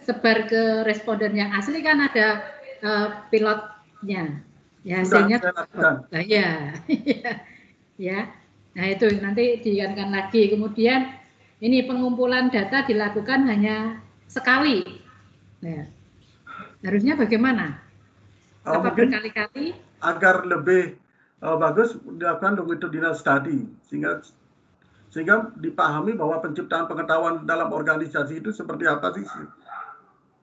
sebar ke responden yang asli kan ada pilotnya. Ya, hasilnya ya. Nah, itu nanti diingatkan lagi. Kemudian ini pengumpulan data dilakukan hanya sekali. Nah, harusnya bagaimana? Apa berkali-kali? Agar lebih bagus dilakukan longitudinal study, sehingga dipahami bahwa penciptaan pengetahuan dalam organisasi itu seperti apa sih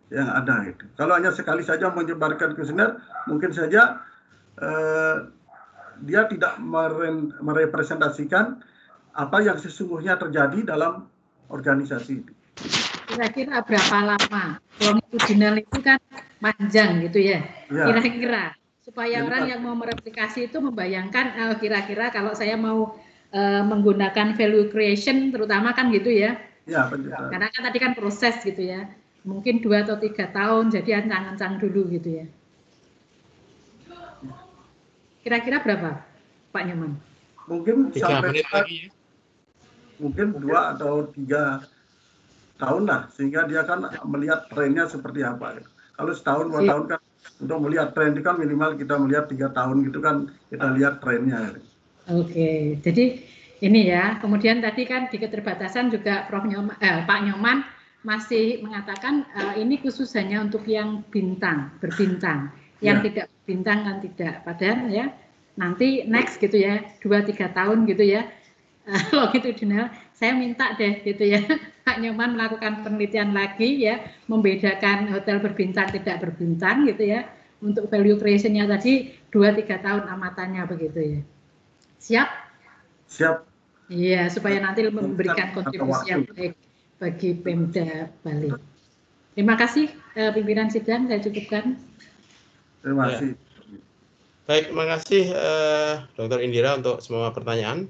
yang ada itu. Kalau hanya sekali saja menyebarkan kuesioner, mungkin saja dia tidak merepresentasikan apa yang sesungguhnya terjadi dalam organisasi itu. Kira-kira berapa lama? Longitudinal itu kan panjang gitu ya. Kira-kira supaya orang yang mau mereplikasi itu membayangkan kira-kira kalau saya mau menggunakan value creation terutama kan gitu ya. Ya, betul. Karena kan tadi kan proses gitu ya. Mungkin 2 atau 3 tahun, jadi ancang-ancang dulu gitu ya. Kira-kira berapa Pak Nyoman? Mungkin 3 menit lagi ya. Mungkin 2 atau 3 tahun lah, sehingga dia kan melihat trennya seperti apa. Kalau setahun 2 tahun kan untuk melihat tren itu kan minimal kita melihat 3 tahun gitu kan kita lihat trennya. Oke, jadi ini ya. Kemudian tadi kan di keterbatasan juga Pak Nyoman masih mengatakan ini khusus hanya untuk yang berbintang. Yang tidak bintang kan tidak. Padahal ya nanti next gitu ya, 2-3 tahun gitu ya. Longitudinal, saya minta deh gitu ya Pak Nyoman melakukan penelitian lagi ya, membedakan hotel berbintang tidak berbintang gitu ya, untuk value creation-nya tadi 2-3 tahun amatannya begitu ya. Siap? Siap. Iya, supaya nanti memberikan kontribusi yang baik bagi Pemda Bali. Terima kasih pimpinan sidang, saya cukupkan. Terima kasih. Baik, terima kasih Dr. Indira untuk semua pertanyaan.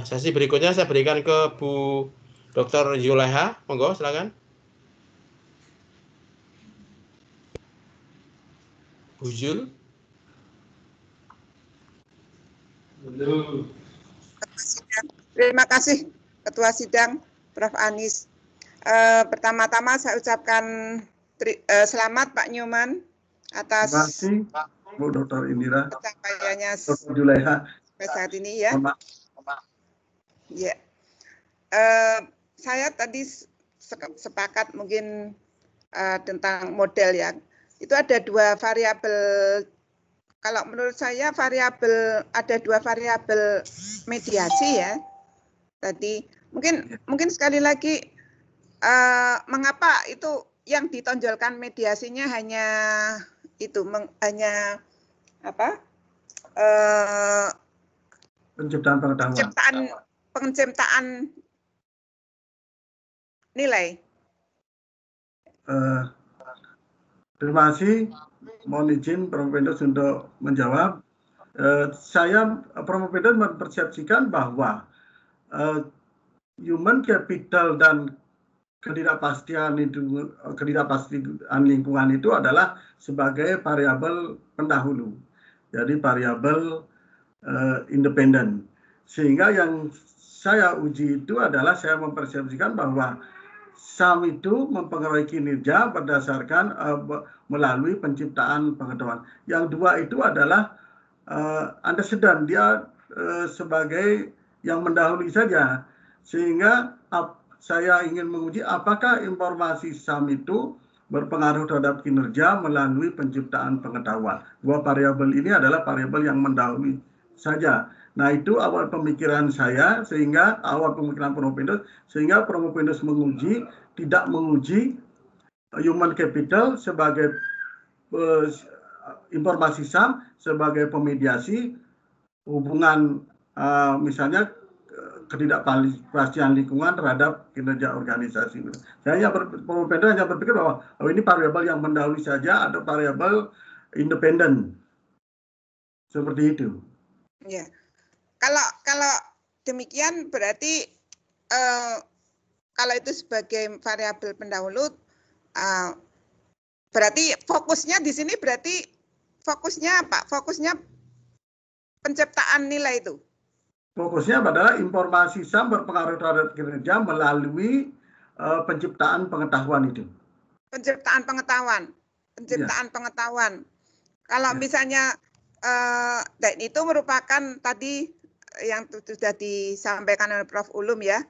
Sesi berikutnya saya berikan ke Bu Dr. Zuleha. Monggo, silakan. Bu Zul. Terima kasih Ketua Sidang, Prof. Anies. Pertama-tama saya ucapkan selamat Pak Nyoman atas Terima kasih Bu Dr. Indira, pencapaiannya Dr. Julaiha sampai saat ini ya. Ya, saya tadi sepakat mungkin tentang model ya. Itu ada dua variabel. Kalau menurut saya ada dua variabel mediasi ya. Tadi mungkin sekali lagi mengapa itu yang ditonjolkan mediasinya hanya itu hanya apa? Penciptaan pengetahuan. Penciptaan nilai. Terima kasih. Mohon izin Prof. Vendus untuk menjawab. Saya Prof. Vendus mempersepsikan bahwa human capital dan ketidakpastian lingkungan itu adalah sebagai variabel pendahulu. Jadi variabel independen. Sehingga yang saya uji itu adalah saya mempersepsikan bahwa SAM itu mempengaruhi kinerja berdasarkan melalui penciptaan pengetahuan. Yang dua itu adalah antecedent, dia sebagai yang mendahului saja. Sehingga saya ingin menguji apakah informasi SAM itu berpengaruh terhadap kinerja melalui penciptaan pengetahuan. Dua variabel ini adalah variabel yang mendahului saja. Nah, itu awal pemikiran saya, sehingga awal pemikiran Prof. Vendus, sehingga Prof. Vendus tidak menguji human capital sebagai informasi SAM sebagai pemediasi hubungan misalnya ketidakpastian lingkungan terhadap kinerja organisasi. Prof. Vendus hanya berpikir bahwa ini variabel yang mendahului saja atau variabel independen. Seperti itu. Ya. Kalau demikian berarti kalau itu sebagai variabel pendahulu, berarti fokusnya di sini berarti fokusnya apa? Fokusnya penciptaan nilai itu. Fokusnya adalah informasi SAM berpengaruh terhadap kinerja melalui penciptaan pengetahuan itu. Penciptaan pengetahuan. Kalau misalnya dan itu merupakan tadi yang sudah disampaikan oleh Prof. Ulum ya,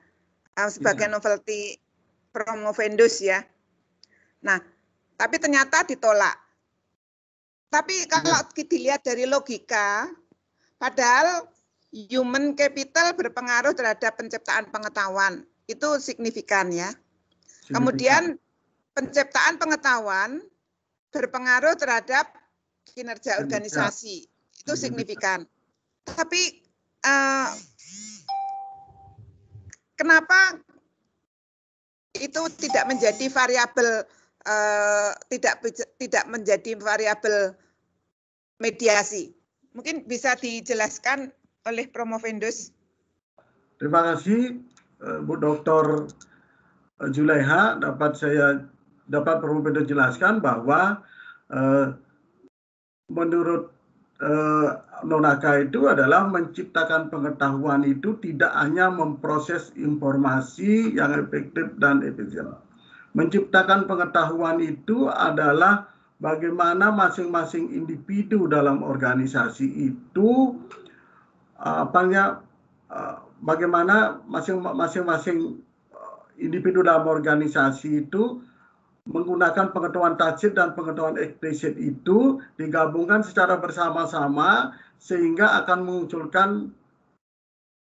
sebagai novelty Prof. Vendus ya. Nah, tapi ternyata ditolak. Tapi kalau dilihat dari logika, padahal human capital berpengaruh terhadap penciptaan pengetahuan, itu signifikan ya. Kemudian penciptaan pengetahuan berpengaruh terhadap kinerja organisasi, itu signifikan. Tapi kenapa itu tidak menjadi variabel tidak menjadi variabel mediasi? Mungkin bisa dijelaskan oleh Prof. Vendus. Terima kasih Bu Dr. Julaiha, dapat Prof. Vendus jelaskan bahwa menurut Nonaka itu adalah menciptakan pengetahuan itu tidak hanya memproses informasi yang efektif dan efisien. Menciptakan pengetahuan itu adalah bagaimana masing-masing individu dalam organisasi itu bagaimana masing-masing individu dalam organisasi itu menggunakan pengetahuan tacit dan pengetahuan eksplisit itu digabungkan secara bersama-sama sehingga akan memunculkan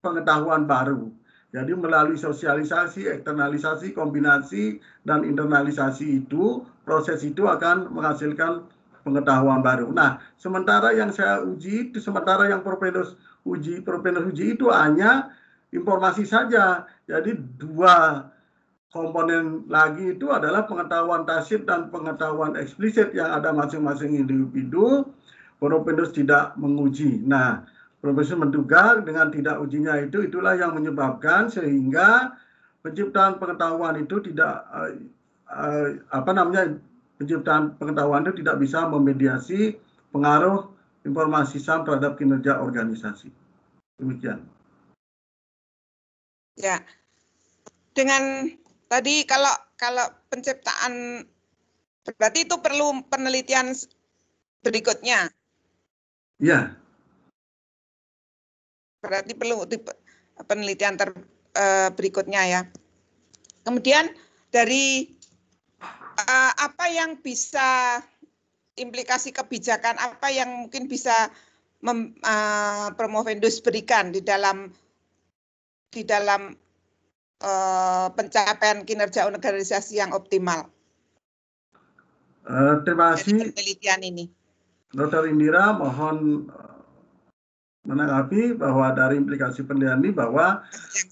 pengetahuan baru. Jadi melalui sosialisasi, eksternalisasi, kombinasi, dan internalisasi itu, proses itu akan menghasilkan pengetahuan baru. Nah, sementara yang saya uji, sementara yang Prof. Vendus uji itu hanya informasi saja. Jadi dua komponen lagi itu adalah pengetahuan tacit dan pengetahuan eksplisit yang ada masing-masing individu. Prof. Vendus tidak menguji. Nah, Prof. Vendus menduga dengan tidak ujinya itulah yang menyebabkan sehingga penciptaan pengetahuan itu penciptaan pengetahuan itu tidak bisa memediasi pengaruh informasi SAM terhadap kinerja organisasi. Demikian. Ya, dengan Tadi kalau penciptaan berarti itu perlu penelitian berikutnya. Ya. Berarti perlu penelitian berikutnya ya. Kemudian dari apa yang bisa implikasi kebijakan apa yang mungkin bisa Promovendus berikan di dalam pencapaian kinerja organisasi yang optimal. Terima kasih. Penelitian ini. Dr. Indira, mohon menanggapi bahwa dari implikasi penelitian ini bahwa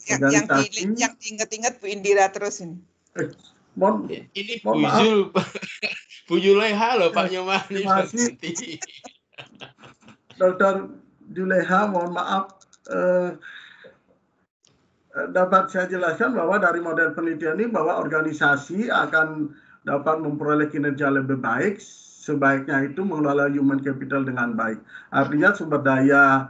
organisasi yang diingat-ingat Bu Indira terus ini. Ini Bu Juleha loh Pak Nyoman. Terima kasih. Dr. Juleha, mohon maaf. Dapat saya jelaskan bahwa dari model penelitian ini bahwa organisasi akan dapat memperoleh kinerja lebih baik, sebaiknya itu mengelola human capital dengan baik. Artinya sumber daya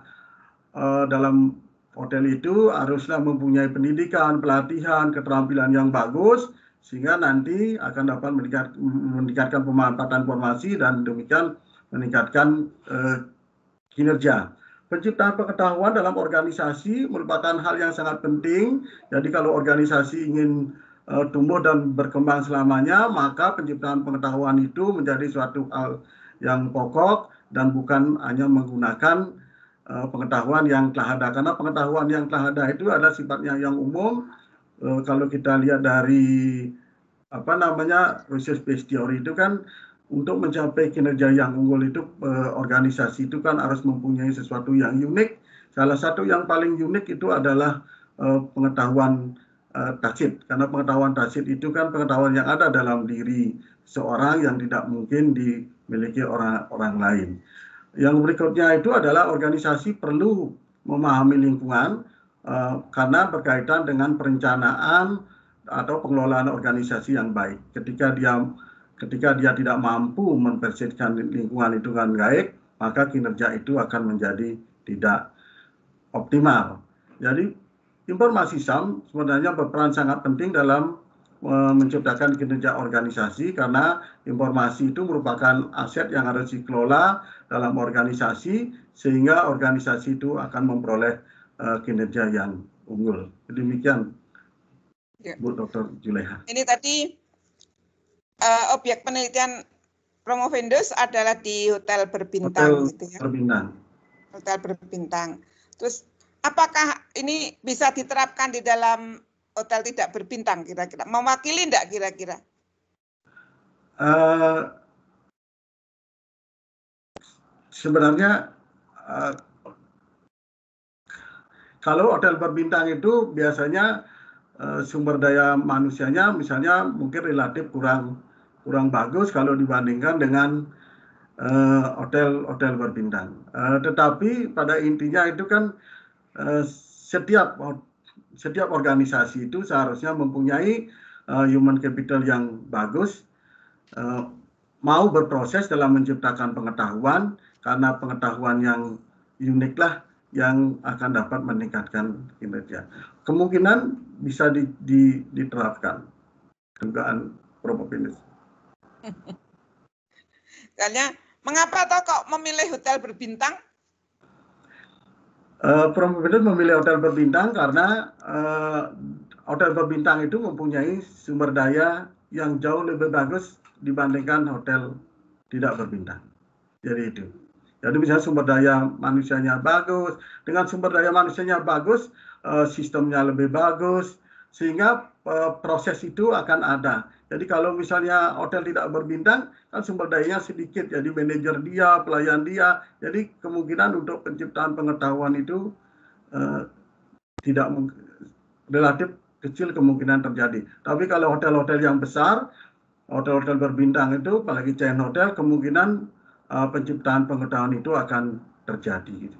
dalam hotel itu haruslah mempunyai pendidikan, pelatihan, keterampilan yang bagus, sehingga nanti akan dapat meningkatkan pemanfaatan informasi dan demikian meningkatkan kinerja. Penciptaan pengetahuan dalam organisasi merupakan hal yang sangat penting. Jadi kalau organisasi ingin tumbuh dan berkembang selamanya, maka penciptaan pengetahuan itu menjadi suatu hal yang pokok dan bukan hanya menggunakan pengetahuan yang telah ada. Karena pengetahuan yang telah ada itu adalah sifatnya yang umum. Kalau kita lihat dari research-based theory itu kan untuk mencapai kinerja yang unggul itu organisasi itu kan harus mempunyai sesuatu yang unik. Salah satu yang paling unik itu adalah pengetahuan tacit. Karena pengetahuan tacit itu kan pengetahuan yang ada dalam diri seorang yang tidak mungkin dimiliki orang lain. Yang berikutnya itu adalah organisasi perlu memahami lingkungan karena berkaitan dengan perencanaan atau pengelolaan organisasi yang baik. Ketika dia tidak mampu mempersepsikan lingkungan itu dengan baik, maka kinerja itu akan menjadi tidak optimal. Jadi informasi SAM sebenarnya berperan sangat penting dalam menciptakan kinerja organisasi karena informasi itu merupakan aset yang harus dikelola dalam organisasi sehingga organisasi itu akan memperoleh kinerja yang unggul. Demikian, Bu Dr. Juleha. Ini tadi objek penelitian Promovendus adalah di hotel berbintang, gitu ya. Hotel berbintang. Terus apakah ini bisa diterapkan di dalam hotel tidak berbintang kira-kira? Mewakili enggak kira-kira? Sebenarnya kalau hotel berbintang itu biasanya sumber daya manusianya misalnya mungkin relatif kurang bagus kalau dibandingkan dengan hotel berbintang. Tetapi pada intinya itu kan setiap organisasi itu seharusnya mempunyai human capital yang bagus, mau berproses dalam menciptakan pengetahuan karena pengetahuan yang uniklah yang akan dapat meningkatkan kinerja. Kemungkinan bisa diterapkan dugaan Promovendus. Soalnya, mengapa toh kok memilih hotel berbintang? Promovendus memilih hotel berbintang karena hotel berbintang itu mempunyai sumber daya yang jauh lebih bagus dibandingkan hotel tidak berbintang. Jadi itu. Jadi misalnya sumber daya manusianya bagus, dengan sumber daya manusianya bagus, sistemnya lebih bagus, sehingga proses itu akan ada. Jadi kalau misalnya hotel tidak berbintang, kan sumber dayanya sedikit, jadi manajer dia, pelayan dia, jadi kemungkinan untuk penciptaan pengetahuan itu relatif kecil kemungkinan terjadi. Tapi kalau hotel-hotel yang besar, hotel-hotel berbintang itu, apalagi chain hotel, kemungkinan penciptaan pengetahuan itu akan terjadi.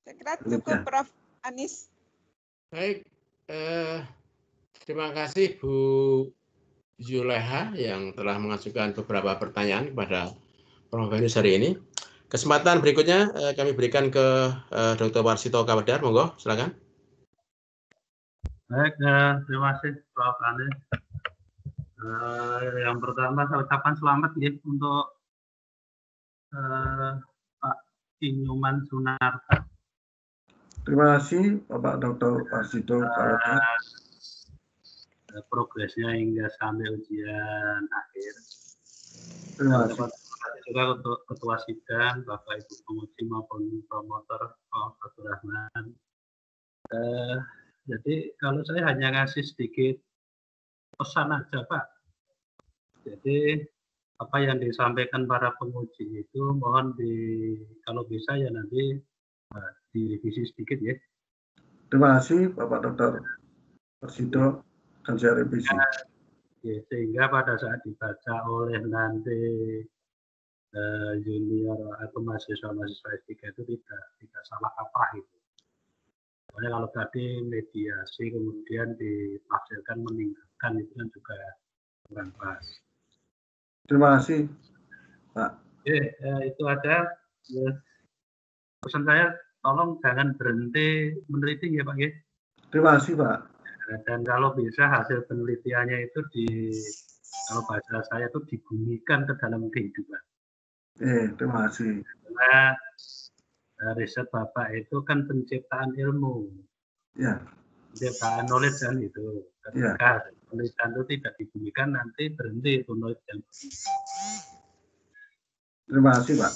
Saya kira cukup, Prof. Anies. Baik, terima kasih Bu Juleha yang telah mengajukan beberapa pertanyaan kepada Promovendus hari ini. Kesempatan berikutnya kami berikan ke Dr. Warsito Kawedar, monggo silakan. Baik, terima kasih Prof. Anies. Yang pertama saya ucapkan selamat ya untuk Pak Inyoman Sunarta. Terima kasih Bapak Dr. Parsido. Progresnya hingga sampai ujian akhir. Terima kasih. Terima kasih juga untuk Ketua Sidang, Bapak Ibu Penguji maupun promotor Prof. Rahman. Jadi kalau saya hanya ngasih sedikit pesan aja Pak. Jadi apa yang disampaikan para penguji itu mohon kalau bisa ya nanti direvisi sedikit ya. Terima kasih Bapak Dr. Parsido, akan saya revisi. Ya, sehingga pada saat dibaca oleh nanti junior atau mahasiswa-mahasiswa S3 itu tidak salah kaprah itu. Soalnya kalau tadi mediasi kemudian ditafsirkan meninggalkan itu kan juga kurang pas. Terima kasih Pak. Oke, itu aja. Ya. Pesan saya, tolong jangan berhenti meneliti ya Pak ya. Terima kasih Pak. Dan kalau bisa hasil penelitiannya itu kalau bahasa saya itu dibumikan ke dalam kehidupan. Terima kasih. Karena riset Bapak itu kan penciptaan ilmu. Ya. Penciptaan knowledge kan itu. Ketika penelitian itu tidak dibumikan nanti berhenti itu knowledge yang Terima kasih Pak.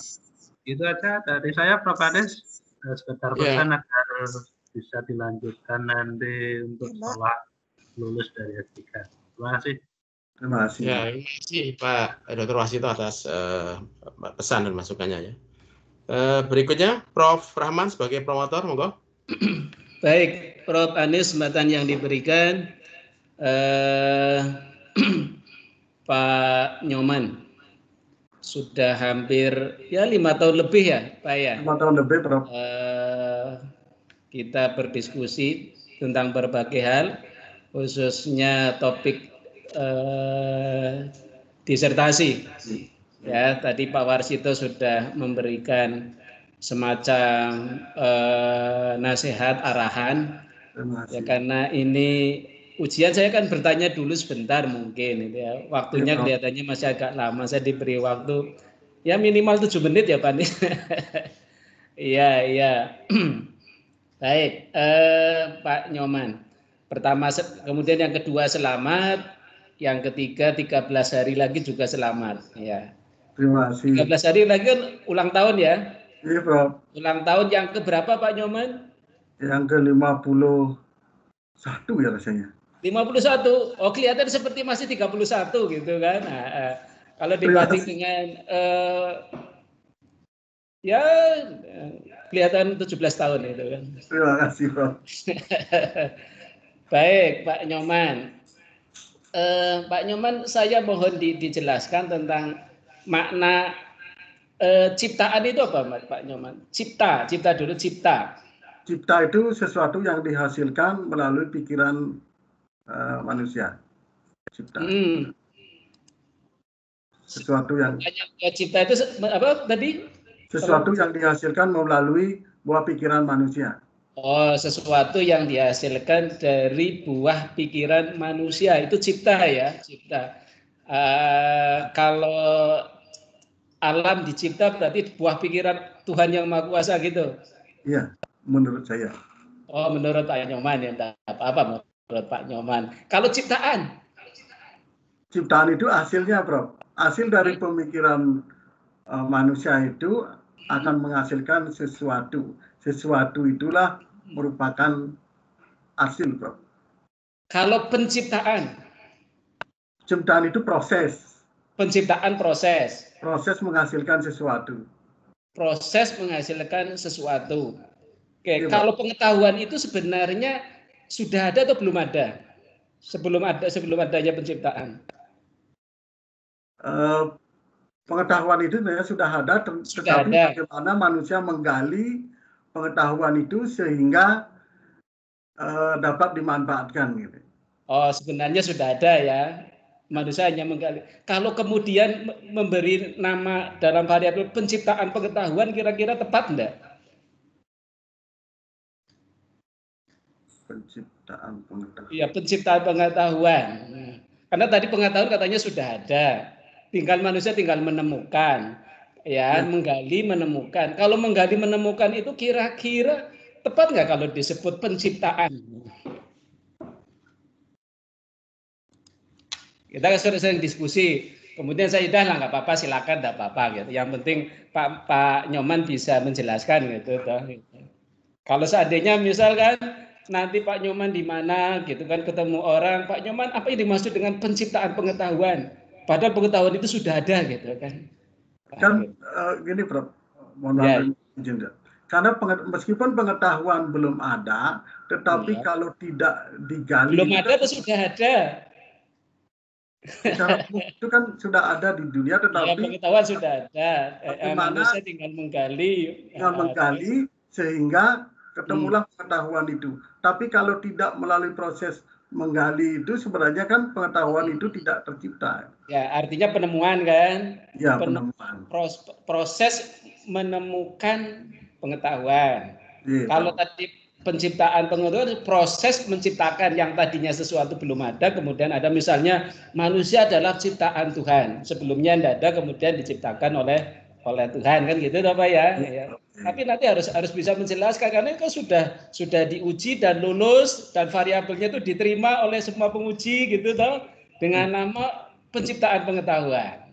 Itu aja dari saya Prof. Anies. Sekedar pesan agar bisa dilanjutkan nanti untuk setelah lulus dari S3. Terima kasih. Terima kasih. Ya, terima kasih Pak Dr. Wasito atas pesan dan masukannya ya. Berikutnya Prof. Rahman sebagai promotor, monggo. Baik, Prof. Anies, kesempatan yang diberikan Pak Nyoman sudah hampir ya 5 tahun lebih ya Pak ya. 5 tahun lebih Prof. Kita berdiskusi tentang berbagai hal, khususnya topik disertasi. Ya, tadi Pak Warsito sudah memberikan semacam nasihat arahan. Ya, karena ini ujian saya kan bertanya dulu sebentar mungkin, ya. Waktunya kelihatannya masih agak lama. Saya diberi waktu ya minimal 7 menit ya Pak. Iya. Baik, Pak Nyoman. Pertama, kemudian yang kedua selamat, yang ketiga 13 hari lagi juga selamat. Ya. Terima kasih. 13 hari lagi kan ulang tahun ya? Iya Prof. Ulang tahun yang keberapa Pak Nyoman? Yang ke-51 ya rasanya. 51. Oh kelihatan seperti masih 31 gitu kan. Nah, kalau dibanding dengan ya kelihatan 17 tahun itu kan. Terima kasih Prof. Baik Pak Nyoman. Pak Nyoman, saya mohon dijelaskan tentang makna ciptaan itu apa Pak Nyoman? Cipta dulu, cipta. Cipta itu sesuatu yang dihasilkan melalui pikiran manusia. Cipta. Sesuatu yang cipta itu apa tadi? Sesuatu yang dihasilkan melalui buah pikiran manusia. Oh, sesuatu yang dihasilkan dari buah pikiran manusia itu cipta ya, cipta. Kalau alam dicipta berarti buah pikiran Tuhan yang Maha Kuasa gitu. Iya, menurut saya. Oh, menurut Pak Nyoman ya, entah apa menurut Pak Nyoman. Kalau ciptaan? Ciptaan itu hasilnya, Prof. Hasil dari pemikiran manusia itu akan menghasilkan sesuatu. Sesuatu itulah merupakan hasil, Prof. Kalau penciptaan? Ciptaan itu proses. Penciptaan proses. Proses menghasilkan sesuatu. Proses menghasilkan sesuatu. Oke, ya, kalau pengetahuan itu sebenarnya sudah ada atau belum ada? Sebelum adanya penciptaan. Pengetahuan itu sebenarnya sudah ada, tetapi bagaimana manusia menggali pengetahuan itu sehingga dapat dimanfaatkan gitu. Oh, sebenarnya sudah ada ya. Manusia hanya menggali. Kalau kemudian memberi nama dalam variabel penciptaan pengetahuan, kira-kira tepat enggak? Penciptaan pengetahuan. Iya, penciptaan pengetahuan. Karena tadi pengetahuan katanya sudah ada. Tinggal manusia tinggal menemukan. Ya, menggali menemukan. Kalau menggali menemukan itu kira-kira tepat nggak kalau disebut penciptaan? Kita sering diskusi. Kemudian saya udah lah nggak apa-apa, silakan nggak apa-apa gitu. Yang penting Pak Nyoman bisa menjelaskan gitu. Kalau seandainya misalkan nanti Pak Nyoman di mana gitu kan ketemu orang, Pak Nyoman apa yang dimaksud dengan penciptaan pengetahuan? Padahal pengetahuan itu sudah ada gitu kan. Kan gini Prof, mohon maaf izin. Karena meskipun pengetahuan belum ada, tetapi kalau tidak digali. Belum ada atau sudah ada? Secara itu kan sudah ada di dunia, tetapi pengetahuan sudah ada. Manusia tinggal menggali. Sehingga ketemulah pengetahuan itu. Tapi kalau tidak melalui proses menggali itu sebenarnya kan pengetahuan itu tidak tercipta. Ya, artinya penemuan kan? Ya, penemuan. Proses menemukan pengetahuan. Kalau tadi penciptaan pengetahuan, proses menciptakan yang tadinya sesuatu belum ada, kemudian ada misalnya manusia adalah ciptaan Tuhan. Sebelumnya tidak ada, kemudian diciptakan oleh Tuhan kan gitu Pak ya. Tapi nanti harus bisa menjelaskan karena itu sudah diuji dan lulus dan variabelnya itu diterima oleh semua penguji gitu toh dengan nama penciptaan pengetahuan.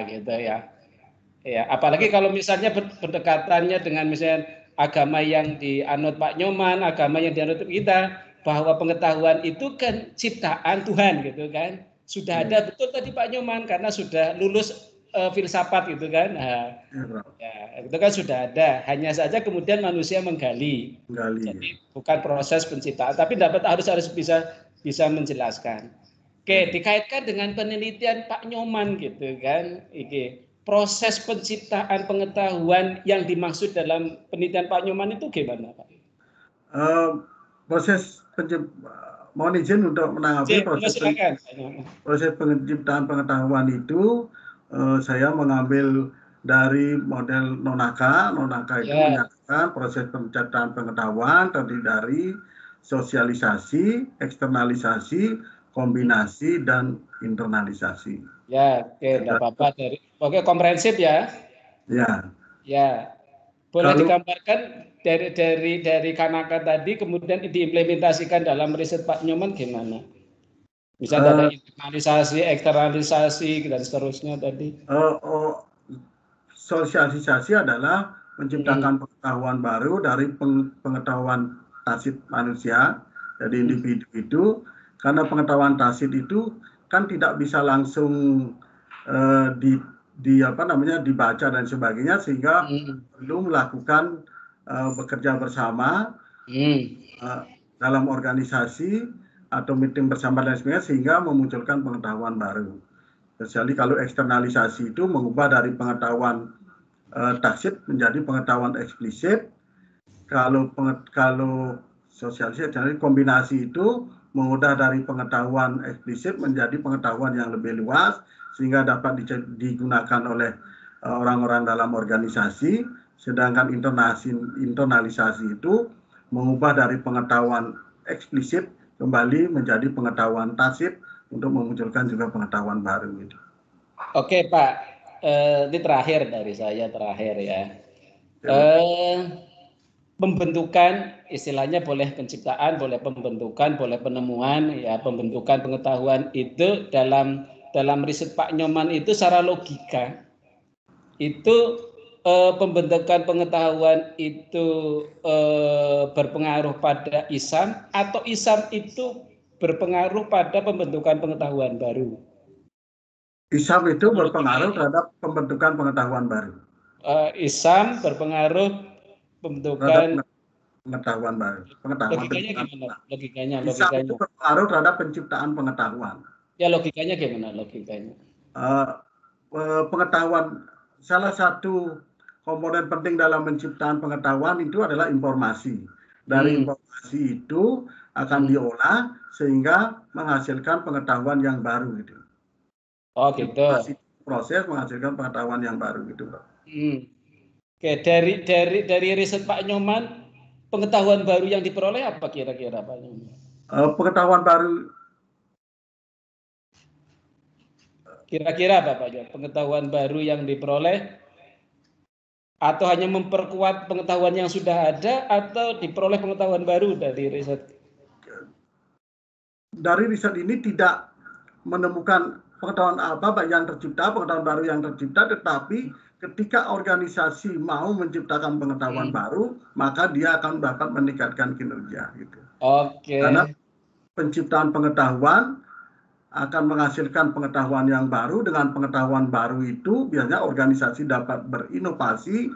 Gitu ya. Ya, apalagi kalau misalnya pendekatannya dengan misalnya agama yang dianut Pak Nyoman, agama yang dianut kita, bahwa pengetahuan itu kan ciptaan Tuhan gitu kan. Sudah ada betul tadi Pak Nyoman karena sudah lulus filsafat gitu kan. Ya, itu kan sudah ada. Hanya saja kemudian manusia menggali. Jadi bukan proses penciptaan, tapi harus bisa menjelaskan. Oke, dikaitkan dengan penelitian Pak Nyoman gitu kan. Proses penciptaan pengetahuan yang dimaksud dalam penelitian Pak Nyoman itu gimana Pak? Proses mohon izin untuk menanggapi proses penciptaan pengetahuan itu saya mengambil dari model Nonaka. Nonaka itu menyatakan proses penciptaan pengetahuan terdiri dari sosialisasi, eksternalisasi, kombinasi, dan internalisasi. Ya, oke, tidak apa-apa. Oke, komprehensif ya. Ya. Ya, boleh digambarkan dari Kanaka tadi, kemudian diimplementasikan dalam riset Pak Nyoman gimana? Misalnya ada internalisasi, eksternalisasi, dan seterusnya tadi. Sosialisasi adalah menciptakan pengetahuan baru dari pengetahuan tacit manusia, jadi individu itu, karena pengetahuan tacit itu kan tidak bisa langsung dibaca dan sebagainya, sehingga perlu melakukan bekerja bersama dalam organisasi atau meeting bersama dan sebagainya, sehingga memunculkan pengetahuan baru. Kecuali kalau eksternalisasi itu mengubah dari pengetahuan taksit menjadi pengetahuan eksplisit. Kalau sosialisasi, jadi kombinasi itu mengubah dari pengetahuan eksplisit menjadi pengetahuan yang lebih luas, sehingga dapat digunakan oleh orang-orang dalam organisasi. Sedangkan internalisasi itu mengubah dari pengetahuan eksplisit kembali menjadi pengetahuan tacit untuk memunculkan juga pengetahuan baru. Gitu. Oke Pak, ini terakhir dari saya ya. Pembentukan, istilahnya boleh penciptaan, boleh pembentukan, boleh penemuan, ya pembentukan pengetahuan itu dalam riset Pak Nyoman itu secara logika itu pembentukan pengetahuan itu berpengaruh pada isam atau isam itu berpengaruh pada pembentukan pengetahuan baru. Isam itu berpengaruh terhadap pembentukan pengetahuan baru. Isam berpengaruh pembentukan pengetahuan baru. Logikanya gimana? Logikanya itu berpengaruh terhadap penciptaan pengetahuan. Ya logikanya gimana? Logikanya. Pengetahuan, salah satu komponen penting dalam penciptaan pengetahuan itu adalah informasi. Dari informasi itu akan diolah sehingga menghasilkan pengetahuan yang baru gitu. Oh gitu. Proses menghasilkan pengetahuan yang baru gitu, Pak. Oke, dari riset Pak Nyoman, pengetahuan baru yang diperoleh apa kira-kira Pak Nyoman? Pengetahuan baru. Kira-kira apa Pak Jo? Pengetahuan baru yang diperoleh atau hanya memperkuat pengetahuan yang sudah ada atau diperoleh pengetahuan baru dari riset? Dari riset ini tidak menemukan pengetahuan apa yang tercipta, pengetahuan baru yang tercipta, tetapi ketika organisasi mau menciptakan pengetahuan baru, maka dia akan dapat meningkatkan kinerja. Gitu. Oke. Karena penciptaan pengetahuan akan menghasilkan pengetahuan yang baru. Dengan pengetahuan baru itu biasanya organisasi dapat berinovasi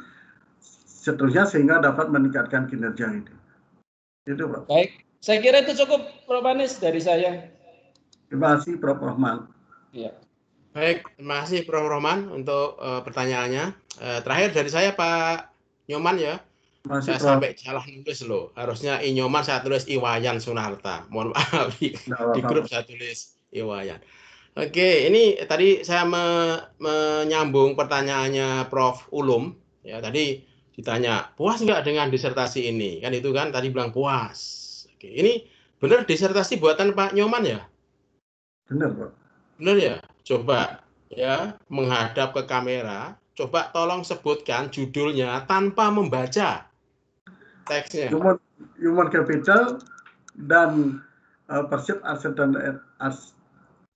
seterusnya sehingga dapat meningkatkan kinerja itu. Itu, Prof. Baik, saya kira itu cukup, Prof. Anies, dari saya. Terima kasih, Prof. Rohman. Ya. Baik, terima kasih Prof. Rohman untuk pertanyaannya. Terakhir dari saya Pak Nyoman ya. Masih, saya Prof. sampai salah nulis loh. Harusnya Nyoman saya tulis Iwayan Sunarta. Mohon maaf di grup saya tulis Iwayan. Oke, ini tadi saya menyambung pertanyaannya Prof. Ulum. Ya, tadi ditanya, puas nggak dengan disertasi ini? Kan itu kan tadi bilang puas. Oke, ini benar disertasi buatan Pak Nyoman ya? Benar, Pak. Benar ya? Coba ya menghadap ke kamera. Coba tolong sebutkan judulnya tanpa membaca teksnya. Human Capital dan Persib Aset dan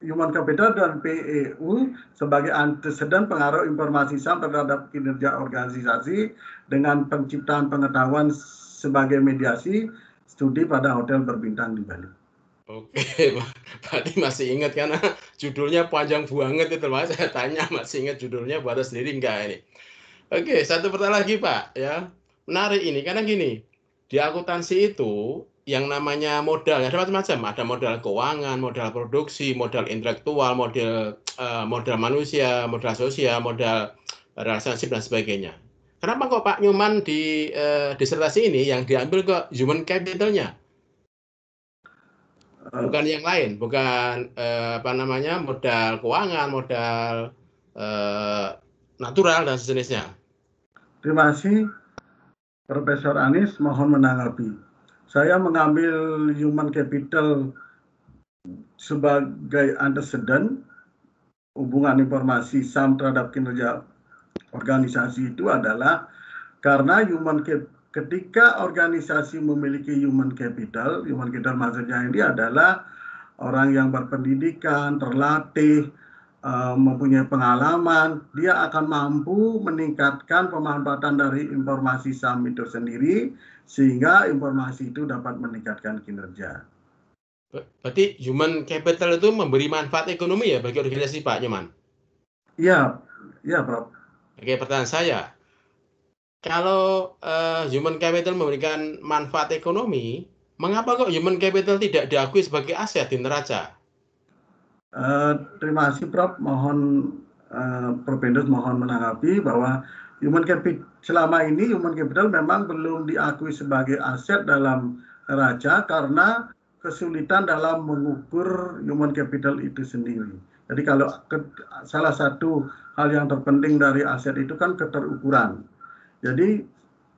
Human Capital dan PEU sebagai anteseden pengaruh informasi SAM terhadap kinerja organisasi dengan penciptaan pengetahuan sebagai mediasi studi pada hotel berbintang di Bali. Oke, tadi masih ingat karena judulnya panjang banget itu Mas. Saya tanya masih ingat judulnya buat sendiri enggak ini. Oke, satu pertanyaan lagi Pak ya. Menarik ini karena gini, di akuntansi itu yang namanya modal ada macam-macam, ada modal keuangan, modal produksi, modal intelektual, modal manusia, modal sosial, modal relationship dan sebagainya. Kenapa kok Pak Nyoman di disertasi ini yang diambil ke human capital-nya? Bukan yang lain, bukan modal keuangan, modal natural dan sejenisnya. Terima kasih Profesor Anies, mohon menanggapi. Saya mengambil human capital sebagai antecedent hubungan informasi SAM terhadap kinerja organisasi itu adalah karena ketika organisasi memiliki human capital maksudnya ini adalah orang yang berpendidikan, terlatih, mempunyai pengalaman, dia akan mampu meningkatkan pemanfaatan dari informasi SAM itu sendiri, sehingga informasi itu dapat meningkatkan kinerja. Berarti human capital itu memberi manfaat ekonomi ya bagi organisasi Pak Nyoman? Iya, Prof. Oke, pertanyaan saya, kalau human capital memberikan manfaat ekonomi, mengapa kok human capital tidak diakui sebagai aset di neraca? Terima kasih Prof. Mohon Prof. Pendus mohon menanggapi bahwa human capital selama ini human capital memang belum diakui sebagai aset dalam neraca karena kesulitan dalam mengukur human capital itu sendiri. Jadi kalau salah satu hal yang terpenting dari aset itu kan keterukuran. Jadi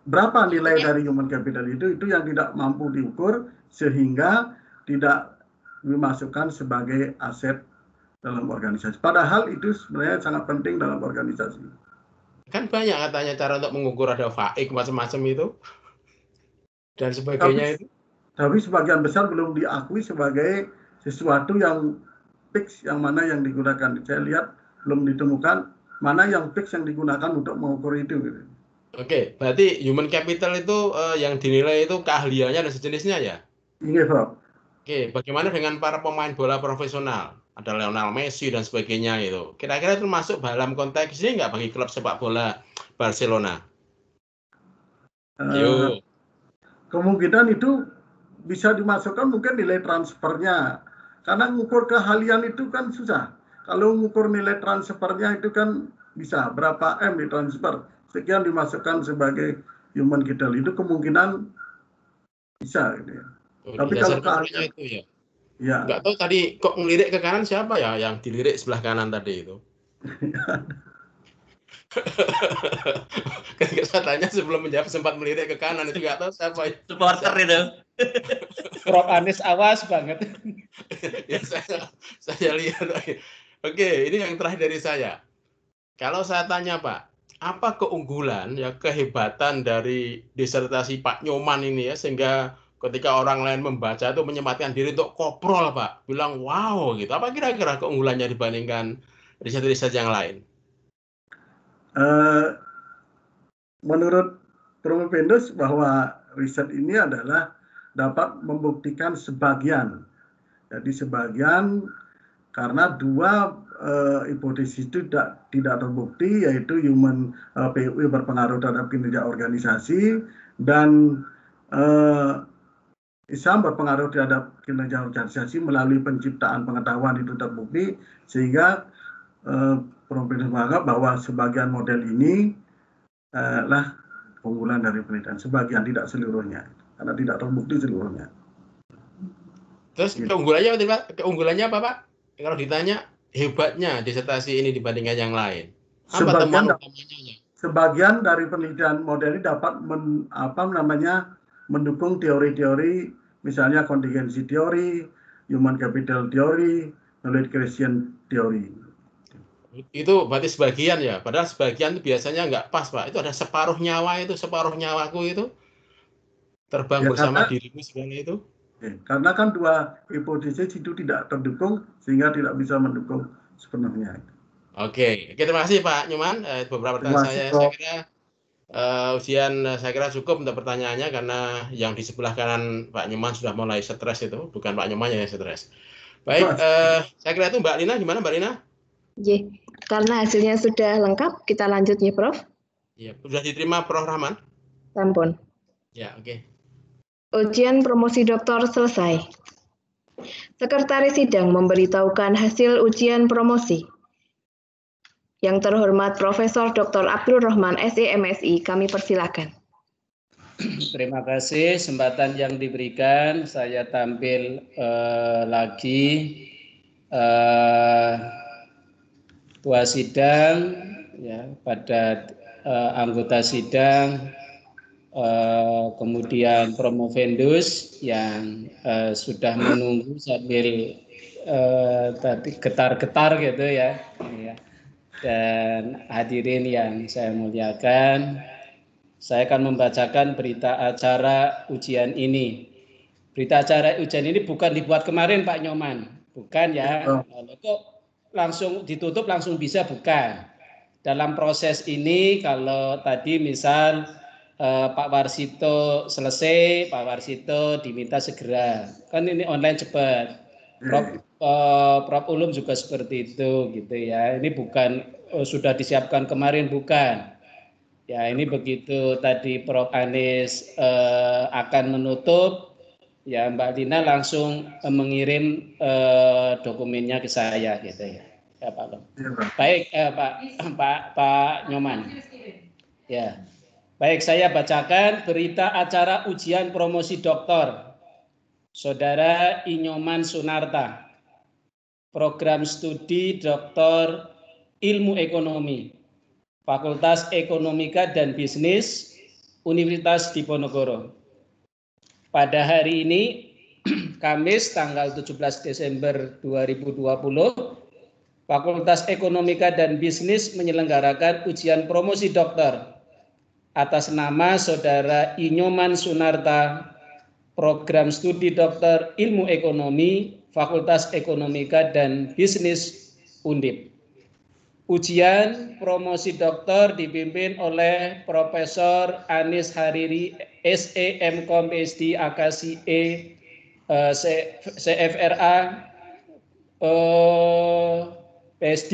berapa nilai dari human capital itu yang tidak mampu diukur sehingga tidak dimasukkan sebagai aset dalam organisasi. Padahal itu sebenarnya sangat penting dalam organisasi. Kan banyak katanya cara untuk mengukur, ada FAIQ macam-macam itu dan sebagainya. Tapi sebagian besar belum diakui sebagai sesuatu yang fix, yang mana yang digunakan. Saya lihat belum ditemukan mana yang fix yang digunakan untuk mengukur itu. Oke, berarti human capital itu yang dinilai itu keahliannya dan sejenisnya ya? Iya, Prof. Oke, bagaimana dengan para pemain bola profesional? Ada Lionel Messi dan sebagainya itu. Kira-kira termasuk dalam konteks ini nggak bagi klub sepak bola Barcelona? Kemungkinan itu bisa dimasukkan mungkin nilai transfernya. Karena mengukur keahlian itu kan susah. Kalau mengukur nilai transfernya itu kan bisa berapa M ditransfer. Sekian dimasukkan sebagai human capital. Itu kemungkinan bisa. Gitu ya. Tapi kalau keahlian itu ya. Nggak tahu tadi kok ngelirik ke kanan siapa ya yang dilirik sebelah kanan tadi itu? Ketika saya tanya sebelum menjawab sempat melirik ke kanan itu nggak tahu siapa. Supporter itu. Prof Anies awas banget. Ya, saya lihat. Oke, ini yang terakhir dari saya. Kalau saya tanya Pak, apa keunggulan ya kehebatan dari disertasi Pak Nyoman ini ya sehingga ketika orang lain membaca itu menyempatkan diri untuk koprol Pak, bilang wow gitu. Apa kira-kira keunggulannya dibandingkan riset-riset yang lain? Menurut Prof. Vendus bahwa riset ini adalah dapat membuktikan sebagian. Jadi sebagian karena dua hipotesis itu tidak terbukti, yaitu human PUI berpengaruh terhadap kinerja organisasi dan Islam berpengaruh terhadap kinerja organisasi melalui penciptaan pengetahuan itu terbukti, sehingga Prof. Vendus menganggap bahwa sebagian model ini lah keunggulan dari penelitian, sebagian, tidak seluruhnya, karena tidak terbukti seluruhnya. Terus keunggulannya apa Pak? Kalau ditanya hebatnya disertasi ini dibandingkan yang lain. Sebagian dari penelitian model ini dapat mendukung teori-teori, misalnya kontingensi teori, human capital teori, knowledge creation teori. Itu berarti sebagian ya, padahal sebagian itu biasanya nggak pas Pak. Itu ada separuh nyawaku itu terbang ya, bersama dirimu segala itu. Karena kan dua hipotesis itu tidak terdukung sehingga tidak bisa mendukung sepenuhnya. Oke, terima kasih Pak Nyoman. Beberapa pertanyaan saya kira saya kira cukup untuk pertanyaannya karena yang di sebelah kanan Pak Nyoman sudah mulai stres itu, bukan Pak Nyoman yang stres. Baik, saya kira itu Mbak Lina, gimana Mbak Lina? Ya, karena hasilnya sudah lengkap, kita lanjut ya Prof. Iya, sudah diterima Prof Rahman? Sampun. Ya, oke. Ujian promosi doktor selesai. Sekretaris Sidang memberitahukan hasil ujian promosi. Yang terhormat Profesor Dr. Abdul Rahman, SE MSI, kami persilakan. Terima kasih kesempatan yang diberikan. Saya tampil lagi ketua sidang ya, pada anggota sidang, kemudian Promovendus yang sudah menunggu sambil tadi getar-getar gitu ya. Dan hadirin yang saya muliakan, saya akan membacakan berita acara ujian ini. Berita acara ujian ini bukan dibuat kemarin Pak Nyoman, bukan ya. Kok langsung ditutup langsung bisa, bukan. Dalam proses ini kalau tadi misal Pak Warsito selesai, Pak Warsito diminta segera. Kan ini online cepat. Prof Ulum juga seperti itu gitu ya. Ini bukan sudah disiapkan kemarin, bukan. Ya ini begitu tadi Prof Anies akan menutup, ya Mbak Lina langsung mengirim dokumennya ke saya gitu ya. Ya Pak Lom. Baik Pak Nyoman. Ya. Baik, saya bacakan berita acara ujian promosi doktor Saudara Inyoman Sunarta, program studi Doktor Ilmu Ekonomi, Fakultas Ekonomika dan Bisnis, Universitas Diponegoro. Pada hari ini, Kamis tanggal 17 Desember 2020, Fakultas Ekonomika dan Bisnis menyelenggarakan ujian promosi doktor atas nama Saudara Inyoman Sunarta, program studi Doktor Ilmu Ekonomi, Fakultas Ekonomika dan Bisnis Undip. Ujian promosi doktor dipimpin oleh Profesor Anies Hariri, SE MCom PhD AKSIE CFRA PhD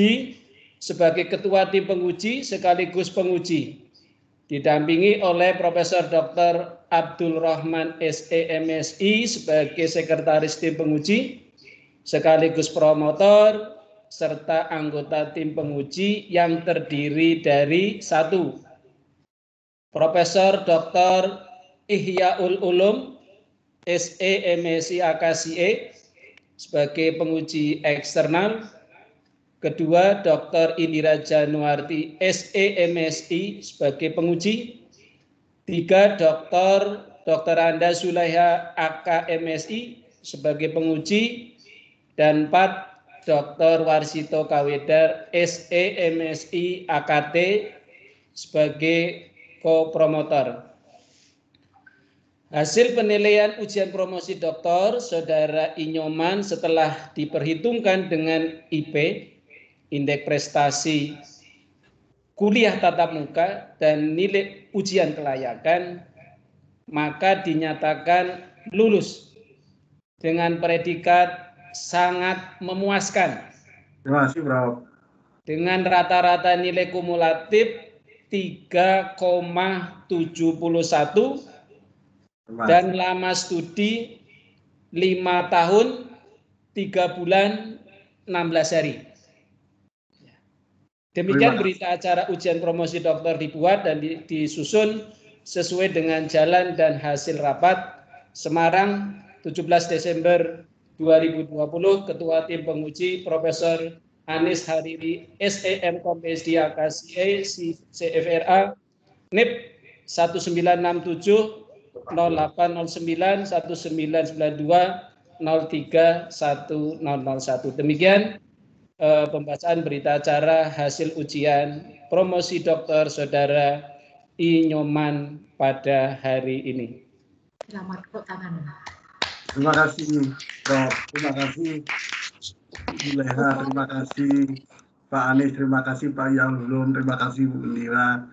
sebagai ketua tim penguji sekaligus penguji. Didampingi oleh Profesor Dr. Abdul Rahman SE MSI sebagai sekretaris tim penguji sekaligus promotor serta anggota tim penguji yang terdiri dari 1. Profesor Dr. Ihyaul Ulum SE MSI AKSIE sebagai penguji eksternal. Kedua, Dr. Indira Januarti SE MSI sebagai penguji. 3, Dr. Dr. Anda Sulaiha AK MSI sebagai penguji, dan 4 Dr. Warsito Kawedar SE MSI AKT sebagai co-promotor. Hasil penilaian ujian promosi doktor Saudara Inyoman setelah diperhitungkan dengan IP, indeks prestasi kuliah tatap muka, dan nilai ujian kelayakan, maka dinyatakan lulus dengan predikat sangat memuaskan. Terima kasih, Bro. Dengan rata-rata nilai kumulatif 3,71 dan lama studi 5 tahun 3 bulan 16 hari. Demikian berita acara ujian promosi dokter dibuat dan disusun sesuai dengan jalan dan hasil rapat Semarang 17 Desember 2020. Ketua tim penguji Profesor Anis Hariri SEM PhD AKCA CFRA NIP 1967 0809 1992 03 1001. Demikian pembacaan berita acara hasil ujian promosi dokter Saudara Inyoman pada hari ini. Selamat tepuk tangan. Terima kasih, Prof. Terima kasih, Sulaiha. Terima kasih, Pak Anies. Terima kasih, Pak Yalulum. Terima kasih, Bu Indira.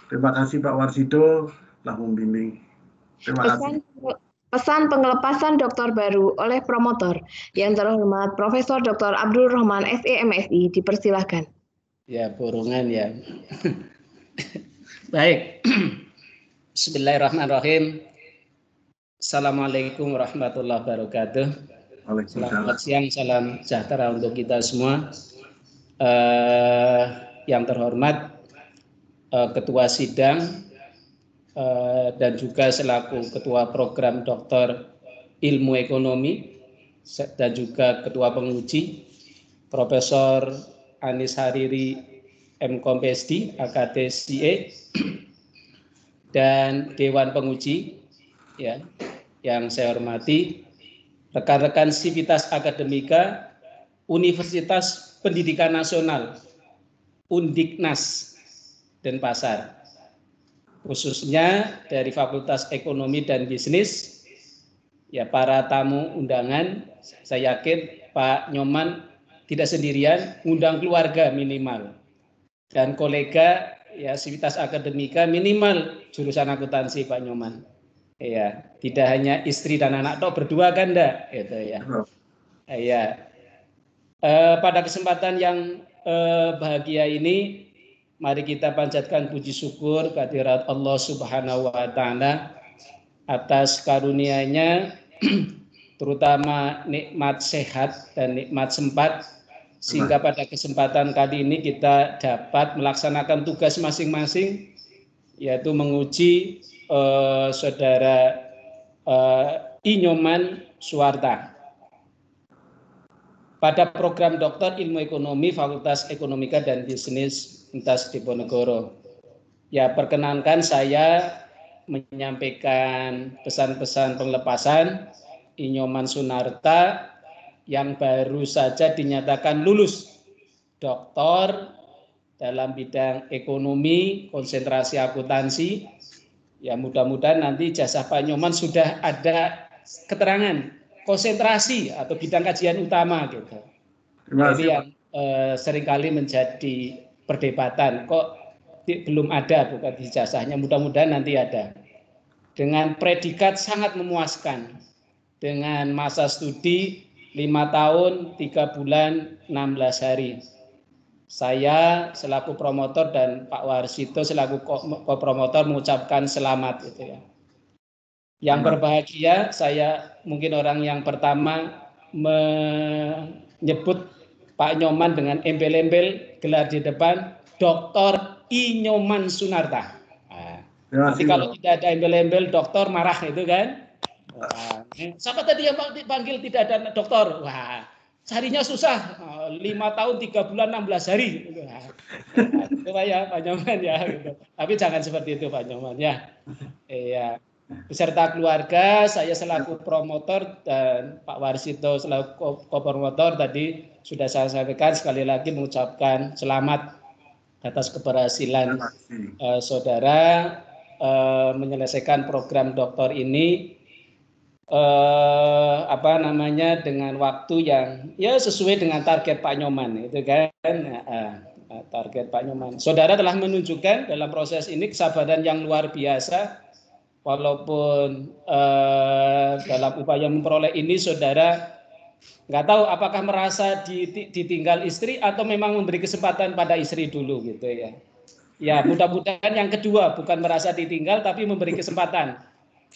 Terima kasih, Pak Warsito telah membimbing. Terima kasih. Pesan pengelepasan doktor baru oleh promotor yang terhormat Profesor Dr. Abdul Rahman SE MSI, dipersilahkan. Ya, borongan ya. Baik. Bismillahirrahmanirrahim. Assalamualaikum warahmatullahi wabarakatuh. Selamat siang, salam sejahtera untuk kita semua. Yang terhormat Ketua Sidang dan juga selaku Ketua Program Doktor Ilmu Ekonomi dan juga Ketua Penguji Profesor Anis Hariri MKom PhD AKT CA dan Dewan Penguji ya, yang saya hormati rekan-rekan Sivitas Akademika Universitas Pendidikan Nasional Undiknas Denpasar, khususnya dari Fakultas Ekonomi dan Bisnis, ya para tamu undangan. Saya yakin Pak Nyoman tidak sendirian, undang keluarga minimal, dan kolega ya Sivitas Akademika minimal jurusan akuntansi Pak Nyoman. Ya, tidak hanya istri dan anak toh, berdua kan enggak, gitu ya. Ya. Pada kesempatan yang bahagia ini, mari kita panjatkan puji syukur kehadirat Allah Subhanahu wa Ta'ala atas karunia-Nya, terutama nikmat sehat dan nikmat sempat, sehingga pada kesempatan kali ini kita dapat melaksanakan tugas masing-masing, yaitu menguji Saudara Inyoman Suwarta pada program Doktor Ilmu Ekonomi Fakultas Ekonomika dan Bisnis Universitas Diponegoro. Ya, perkenankan saya menyampaikan pesan-pesan pengelepasan Inyoman Sunarta yang baru saja dinyatakan lulus doktor dalam bidang ekonomi, konsentrasi akuntansi. Ya, mudah-mudahan nanti ijazah Pak Nyoman sudah ada keterangan konsentrasi atau bidang kajian utama gitu. Jadi yang seringkali menjadi perdebatan, kok belum ada bukan ijazahnya, mudah-mudahan nanti ada. Dengan predikat sangat memuaskan, dengan masa studi 5 tahun 3 bulan 16 hari. Saya selaku promotor dan Pak Warsito selaku co-promotor mengucapkan selamat gitu ya. Yang berbahagia, saya mungkin orang yang pertama menyebut Pak Nyoman dengan embel-embel gelar di depan Dr. Inyoman Sunarta. Nanti kalau tidak ada embel-embel doktor marah itu kan. Siapa tadi yang dipanggil tidak ada doktor? Wah, carinya susah, 5 tahun 3 bulan 16 hari. Itu Pak ya, Pak Nyoman ya. Gitu. Tapi jangan seperti itu Pak Nyoman ya. Iya. beserta keluarga, saya selaku promotor dan Pak Warsito selaku kopromotor tadi sudah saya sampaikan, sekali lagi mengucapkan selamat atas keberhasilan saudara menyelesaikan program doktor ini dengan waktu yang ya sesuai dengan target Pak Nyoman, itu kan target Pak Nyoman. Saudara telah menunjukkan dalam proses ini kesabaran yang luar biasa. Walaupun dalam upaya memperoleh ini saudara nggak tahu apakah merasa ditinggal istri atau memang memberi kesempatan pada istri dulu gitu ya. Ya mudah-mudahan yang kedua, bukan merasa ditinggal tapi memberi kesempatan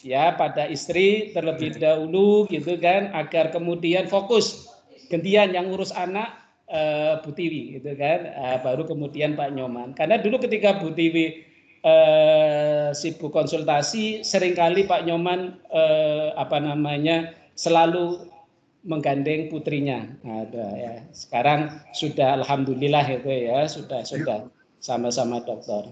ya pada istri terlebih dahulu gitu kan, agar kemudian fokus gantian yang ngurus anak Bu Tiwi gitu kan, baru kemudian Pak Nyoman. Karena dulu ketika Bu Tiwi sibuk konsultasi, seringkali Pak Nyoman selalu menggandeng putrinya. Ya. Sekarang sudah alhamdulillah itu ya, sudah sama-sama dokter.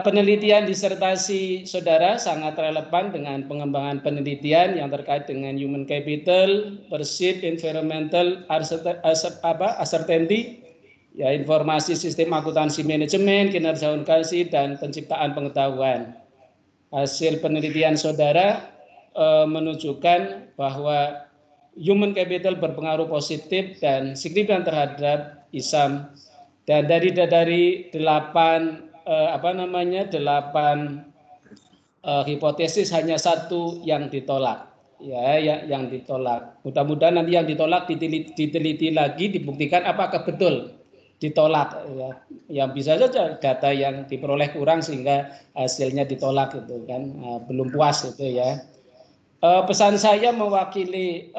Penelitian disertasi saudara sangat relevan dengan pengembangan penelitian yang terkait dengan human capital, perceived environmental uncertainty, ya, informasi sistem akuntansi manajemen, kinerja organisasi, dan penciptaan pengetahuan. Hasil penelitian saudara menunjukkan bahwa human capital berpengaruh positif dan signifikan terhadap ISAM, dan dari 8 hipotesis hanya 1 yang ditolak. Ya, yang ditolak. Mudah-mudahan nanti yang ditolak diteliti lagi, dibuktikan apakah betul ditolak. Ya. Yang bisa saja data yang diperoleh kurang sehingga hasilnya ditolak itu kan, belum puas itu ya. Pesan saya mewakili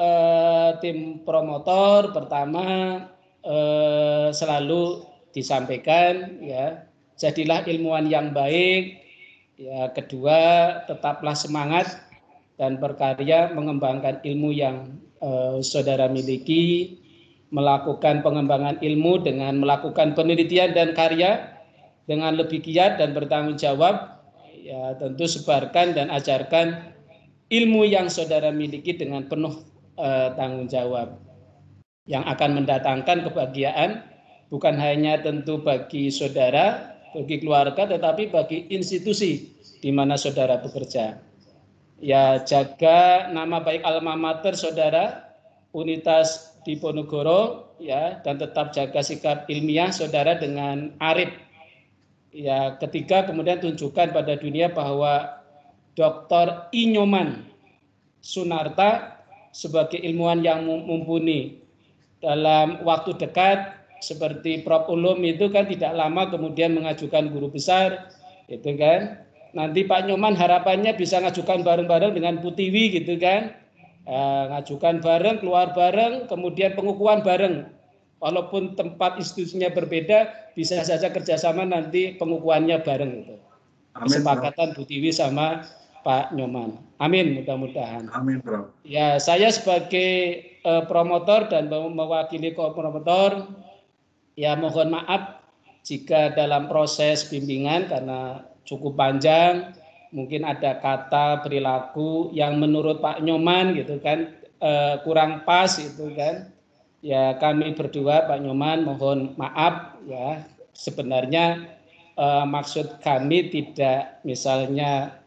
tim promotor, pertama selalu disampaikan ya, jadilah ilmuwan yang baik. Ya, kedua, tetaplah semangat dan berkarya mengembangkan ilmu yang saudara miliki, melakukan pengembangan ilmu dengan melakukan penelitian dan karya dengan lebih giat dan bertanggung jawab. Ya, tentu sebarkan dan ajarkan ilmu yang saudara miliki dengan penuh tanggung jawab yang akan mendatangkan kebahagiaan bukan hanya tentu bagi saudara, bagi keluarga, tetapi bagi institusi di mana saudara bekerja. Ya, jaga nama baik alma mater saudara, Unitas Diponegoro, ya, dan tetap jaga sikap ilmiah saudara dengan arif. Ya, ketiga, kemudian tunjukkan pada dunia bahwa Dr. I. Nyoman Sunarta sebagai ilmuwan yang mumpuni. Dalam waktu dekat seperti Prof. Ulum itu kan tidak lama kemudian mengajukan guru besar, itu kan. Nanti Pak Nyoman harapannya bisa ngajukan bareng-bareng dengan Bu Tiwi gitu kan. Ngajukan bareng, keluar bareng, kemudian pengukuhan bareng. Walaupun tempat institusinya berbeda, bisa saja kerjasama nanti pengukuhannya bareng gitu. Kesepakatan Bu Tiwi sama Pak Nyoman. Amin, mudah-mudahan. Amin, Bro. Ya, saya sebagai promotor dan mewakili kopromotor, ya mohon maaf jika dalam proses bimbingan karena cukup panjang, mungkin ada kata perilaku yang menurut Pak Nyoman gitu kan kurang pas itu kan. Ya, kami berdua Pak Nyoman mohon maaf ya. Sebenarnya maksud kami tidak misalnya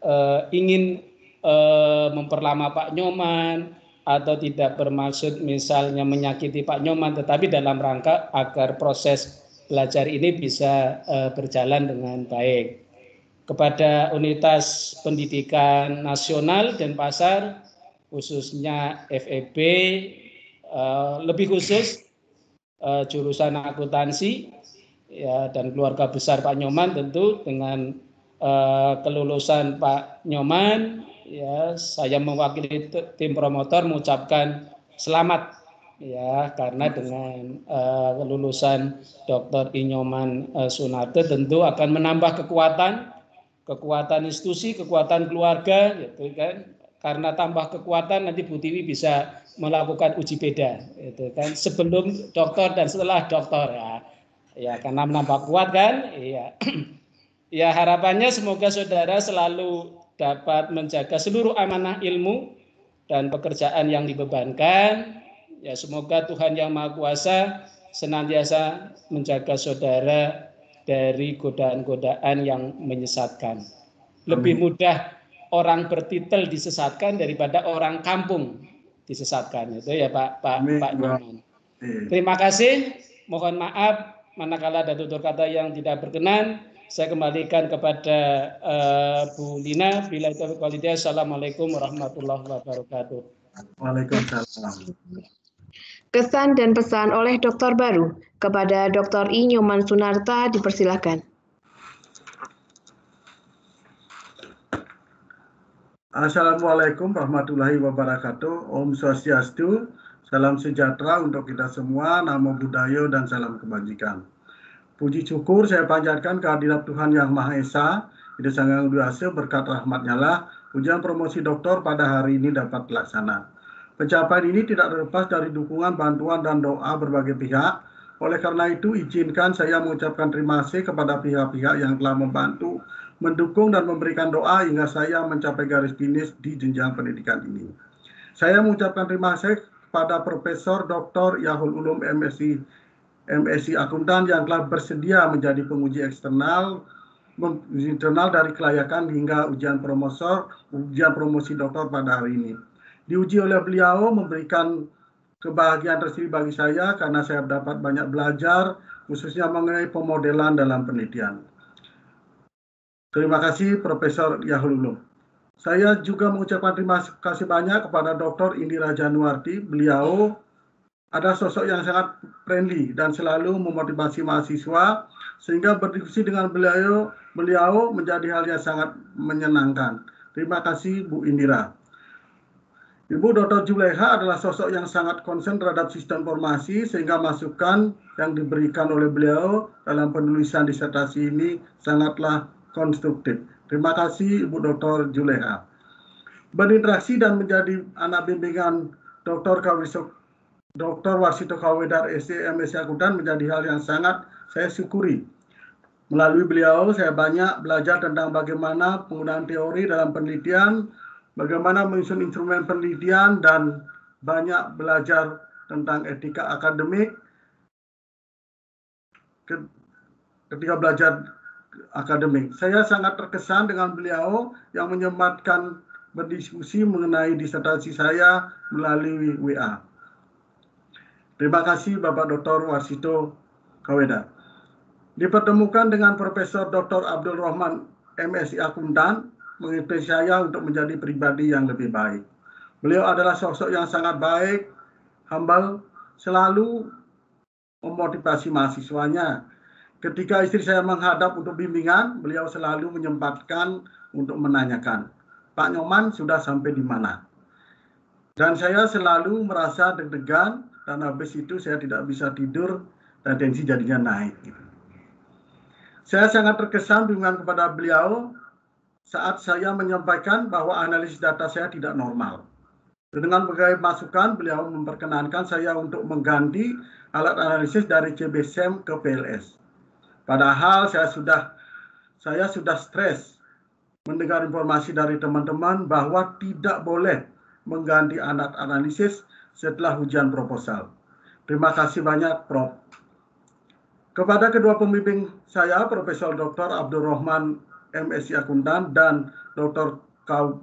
ingin memperlama Pak Nyoman atau tidak bermaksud misalnya menyakiti Pak Nyoman, tetapi dalam rangka agar proses belajar ini bisa berjalan dengan baik. Kepada Unitas Pendidikan Nasional Denpasar, khususnya FEB, lebih khusus jurusan akuntansi, ya, dan keluarga besar Pak Nyoman tentu dengan kelulusan Pak Nyoman, ya, saya mewakili tim promotor mengucapkan selamat ya, karena dengan kelulusan Dr. I. Nyoman Sunarta tentu akan menambah kekuatan institusi, kekuatan keluarga gitu kan. Karena tambah kekuatan nanti Bu Tiwi bisa melakukan uji beda gitu kan, sebelum dokter dan setelah dokter ya. Ya, karena menambah kuat kan. Iya. Ya, harapannya semoga saudara selalu dapat menjaga seluruh amanah ilmu dan pekerjaan yang dibebankan. Ya, semoga Tuhan Yang Maha Kuasa senantiasa menjaga saudara dari godaan-godaan yang menyesatkan. Lebih mudah orang bertitel disesatkan daripada orang kampung disesatkan. Itu ya Pak Nyoman. Terima kasih. Mohon maaf manakala ada tutur kata yang tidak berkenan. Saya kembalikan kepada Bu Lina. Bila itu walidaya. Assalamualaikum warahmatullahi wabarakatuh. Waalaikumsalam. Kesan dan pesan oleh Dokter Baru kepada Dr. I. Nyoman Sunarta dipersilakan. Assalamualaikum warahmatullahi wabarakatuh. Om Swastiastu. Salam sejahtera untuk kita semua. Namo Buddhaya dan salam kebajikan. Puji syukur saya panjatkan kehadirat Tuhan Yang Maha Esa, Ida Sang Hyang Widi Wasa, berkat rahmat-Nya lah ujian promosi doktor pada hari ini dapat terlaksana. Pencapaian ini tidak terlepas dari dukungan, bantuan, dan doa berbagai pihak. Oleh karena itu, izinkan saya mengucapkan terima kasih kepada pihak-pihak yang telah membantu, mendukung, dan memberikan doa hingga saya mencapai garis finish di jenjang pendidikan ini. Saya mengucapkan terima kasih kepada Profesor Dr. Yahul Ulum MSc Akuntan yang telah bersedia menjadi penguji eksternal dari kelayakan hingga ujian promosi doktor pada hari ini. Diuji oleh beliau memberikan kebahagiaan tersendiri bagi saya karena saya dapat banyak belajar khususnya mengenai pemodelan dalam penelitian. Terima kasih Profesor Yahul Ulum. Saya juga mengucapkan terima kasih banyak kepada Dr. Indira Januarti. Beliau ada sosok yang sangat friendly dan selalu memotivasi mahasiswa sehingga berdiskusi dengan beliau menjadi hal yang sangat menyenangkan. Terima kasih Bu Indira. Ibu Dr. Zulekha adalah sosok yang sangat konsen terhadap sistem informasi sehingga masukan yang diberikan oleh beliau dalam penulisan disertasi ini sangatlah konstruktif. Terima kasih Ibu Dr. Zulekha. Berinteraksi dan menjadi anak bimbingan Dr. Warsito Kawedar SC Akuntan menjadi hal yang sangat saya syukuri. Melalui beliau saya banyak belajar tentang bagaimana penggunaan teori dalam penelitian, bagaimana menyusun instrumen penelitian, dan banyak belajar tentang etika akademik ketika belajar akademik. Saya sangat terkesan dengan beliau yang menyempatkan berdiskusi mengenai disertasi saya melalui WA. Terima kasih Bapak Dr. Warsito Kawedar. Dipertemukan dengan Profesor Dr. Abdul Rahman MSc Akuntan menginspirasi saya untuk menjadi pribadi yang lebih baik. Beliau adalah sosok yang sangat baik, humble, selalu memotivasi mahasiswanya. Ketika istri saya menghadap untuk bimbingan, beliau selalu menyempatkan untuk menanyakan, Pak Nyoman sudah sampai di mana? Dan saya selalu merasa deg-degan dan habis itu saya tidak bisa tidur dan tensi jadinya naik. Saya sangat terkesan bimbingan kepada beliau saat saya menyampaikan bahwa analisis data saya tidak normal. Dengan berbagai masukan, beliau memperkenankan saya untuk mengganti alat analisis dari CBSEM ke PLS. Padahal saya sudah stres mendengar informasi dari teman-teman bahwa tidak boleh mengganti alat analisis setelah ujian proposal. Terima kasih banyak, Prof. Kepada kedua pembimbing saya, Profesor Dr. Abdul Rahman MSc Akuntan dan Dr.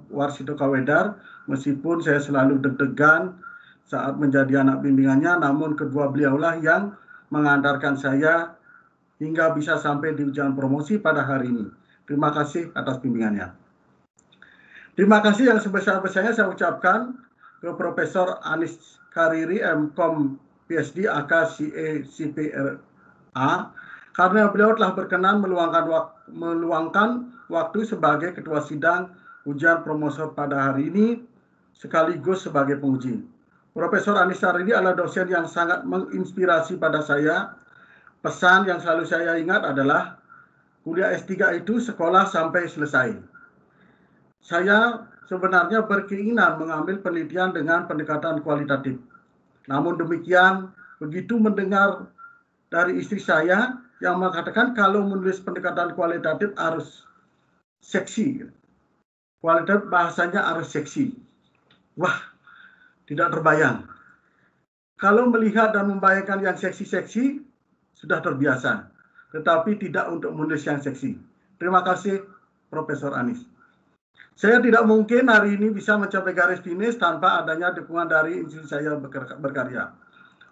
Warsito Kawedar, meskipun saya selalu deg-degan saat menjadi anak bimbingannya, namun kedua beliaulah yang mengantarkan saya hingga bisa sampai di ujian promosi pada hari ini. Terima kasih atas bimbingannya. Terima kasih yang sebesar-besarnya saya ucapkan ke Profesor Anis Kariri, MKom PhD, AK CA CPRA, karena beliau telah berkenan meluangkan waktu sebagai ketua sidang ujian promosi pada hari ini, sekaligus sebagai penguji. Profesor Anis Kariri adalah dosen yang sangat menginspirasi pada saya. Pesan yang selalu saya ingat adalah kuliah S3 itu sekolah sampai selesai. Saya sebenarnya berkeinginan mengambil penelitian dengan pendekatan kualitatif. Namun demikian, begitu mendengar dari istri saya yang mengatakan kalau menulis pendekatan kualitatif harus seksi. kualitas bahasanya harus seksi. Wah, tidak terbayang. Kalau melihat dan membayangkan yang seksi-seksi, sudah terbiasa. Tetapi tidak untuk menulis yang seksi. Terima kasih, Profesor Anis. Saya tidak mungkin hari ini bisa mencapai garis finish tanpa adanya dukungan dari institusi saya berkarya.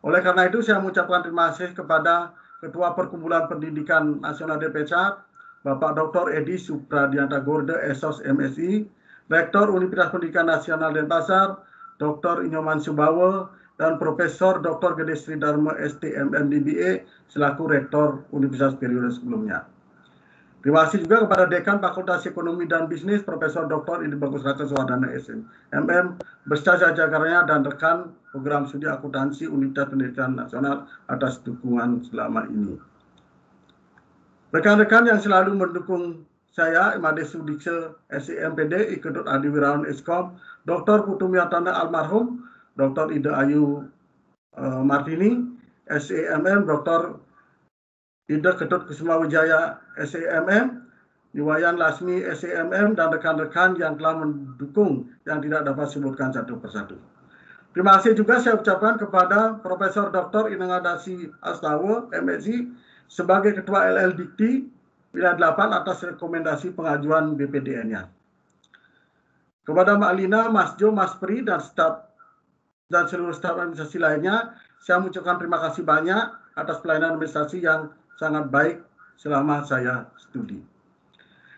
Oleh karena itu, saya mengucapkan terima kasih kepada Ketua Perkumpulan Pendidikan Nasional DPCA, Bapak Dr. Edi Supradianta Gorde, Esos MSI, Rektor Universitas Pendidikan Nasional Denpasar, Dr. Inyoman Subawa, dan Profesor Dr. Gede Sri Dharma STMM DBA selaku Rektor Universitas periode sebelumnya. Terima kasih juga kepada Dekan Fakultas Ekonomi dan Bisnis, Profesor Dr. Indi Bagus Raja Suwadana SMM, beserta jajarannya dan rekan program studi akuntansi Universitas Pendidikan Nasional atas dukungan selama ini. Rekan-rekan yang selalu mendukung saya, Imade Sudikse SIMPD, Iketut Adi Wirawan Eskom, Dr. Putumiatana almarhum, Dr. Ida Ayu Martini, SIMM, Dr. Ida Ketut Kusuma Wijaya SIMM, Niwayan Lasmi SIMM, dan rekan-rekan yang telah mendukung yang tidak dapat disebutkan satu persatu. Terima kasih juga saya ucapkan kepada Profesor Dr. Inengadasi Astawa MSI sebagai Ketua LL Dikti Wilayah 8 atas rekomendasi pengajuan BPDN-nya. Kepada Mbak Lina, Mas Jo, Mas Pri, dan staf dan seluruh staf administrasi lainnya, saya mengucapkan terima kasih banyak atas pelayanan administrasi yang sangat baik selama saya studi.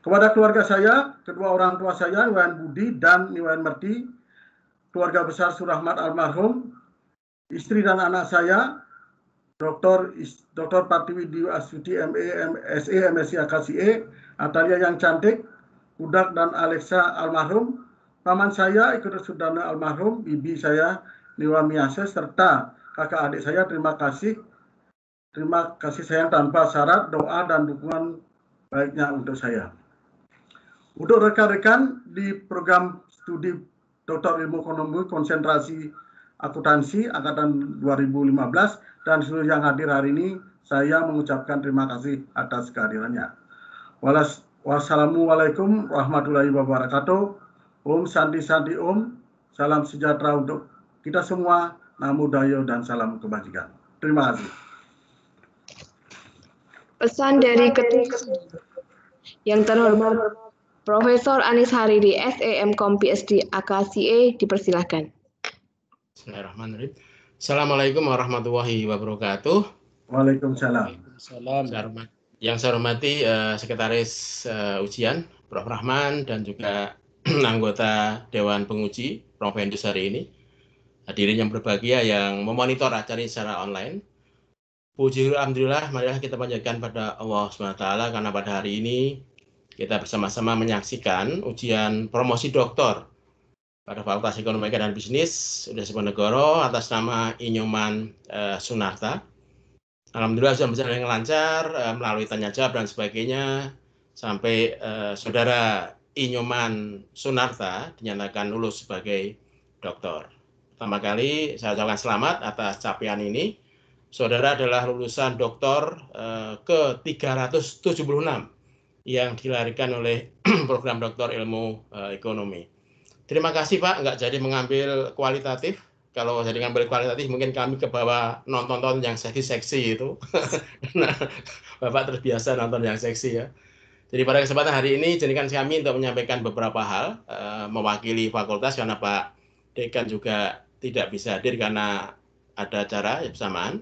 Kepada keluarga saya, kedua orang tua saya, Niwayan Budi dan Niwayan Merti, keluarga besar Surahmat almarhum, istri dan anak saya, Dr. Patiwi Diwi Astuti ME, MSE, MSI AKCE, Atalia yang cantik, Udak dan Alexa almarhum, paman saya Ikut Sudana almarhum, bibi saya Niwa Miase, serta kakak adik saya. Terima kasih sayang tanpa syarat, doa dan dukungan baiknya untuk saya. Untuk rekan-rekan di program studi Dr. Ilmu Ekonomi Konsentrasi Akuntansi Angkatan 2015 dan seluruh yang hadir hari ini, saya mengucapkan terima kasih atas kehadirannya. Wassalamualaikum warahmatullahi wabarakatuh. Om Santi Santi Om. Salam sejahtera untuk kita semua. Namo Buddhaya dan salam kebajikan. Terima kasih. Pesan dari Ketua yang terhormat Profesor Anis Hariri, SEMKOM PhD AKCE, dipersilahkan. Bismillahirrahmanirrahim. Assalamualaikum warahmatullahi wabarakatuh. Waalaikumsalam. Yang saya hormati Sekretaris Ujian, Prof. Rahman, dan juga anggota Dewan Penguji, Prof. Hendus hari ini. Hadirin yang berbahagia yang memonitor acara ini secara online. Puji alhamdulillah, marilah kita panjatkan pada Allah SWT karena pada hari ini kita bersama-sama menyaksikan ujian promosi doktor pada Fakultas Ekonomi dan Bisnis Diponegoro atas nama Inyoman Sunarta. Alhamdulillah sudah berjalan dengan lancar melalui tanya jawab dan sebagainya sampai saudara Inyoman Sunarta dinyatakan lulus sebagai doktor. Pertama kali saya ucapkan selamat atas capaian ini. Saudara adalah lulusan doktor ke-376 yang dilahirkan oleh program doktor ilmu ekonomi. Terima kasih Pak, nggak jadi mengambil kualitatif. Kalau jadi ngambil kualitatif mungkin kami ke bawah nonton yang seksi-seksi itu. Nah, Bapak terbiasa nonton yang seksi ya. Jadi pada kesempatan hari ini jadikan kami untuk menyampaikan beberapa hal mewakili fakultas karena Pak Dekan juga tidak bisa hadir karena ada acara bersamaan.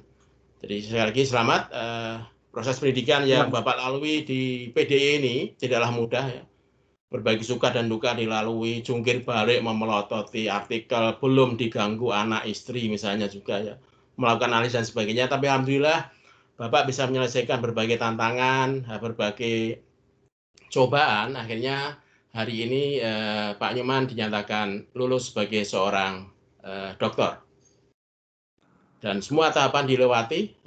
Jadi sekali lagi selamat. Proses pendidikan yang Bapak lalui di PDI ini tidaklah mudah ya. Berbagi suka dan duka dilalui, jungkir balik, memelototi artikel, belum diganggu anak istri misalnya juga ya, melakukan analisis dan sebagainya. Tapi alhamdulillah Bapak bisa menyelesaikan berbagai tantangan, berbagai cobaan. Akhirnya hari ini Pak Nyoman dinyatakan lulus sebagai seorang doktor. Dan semua tahapan dilewati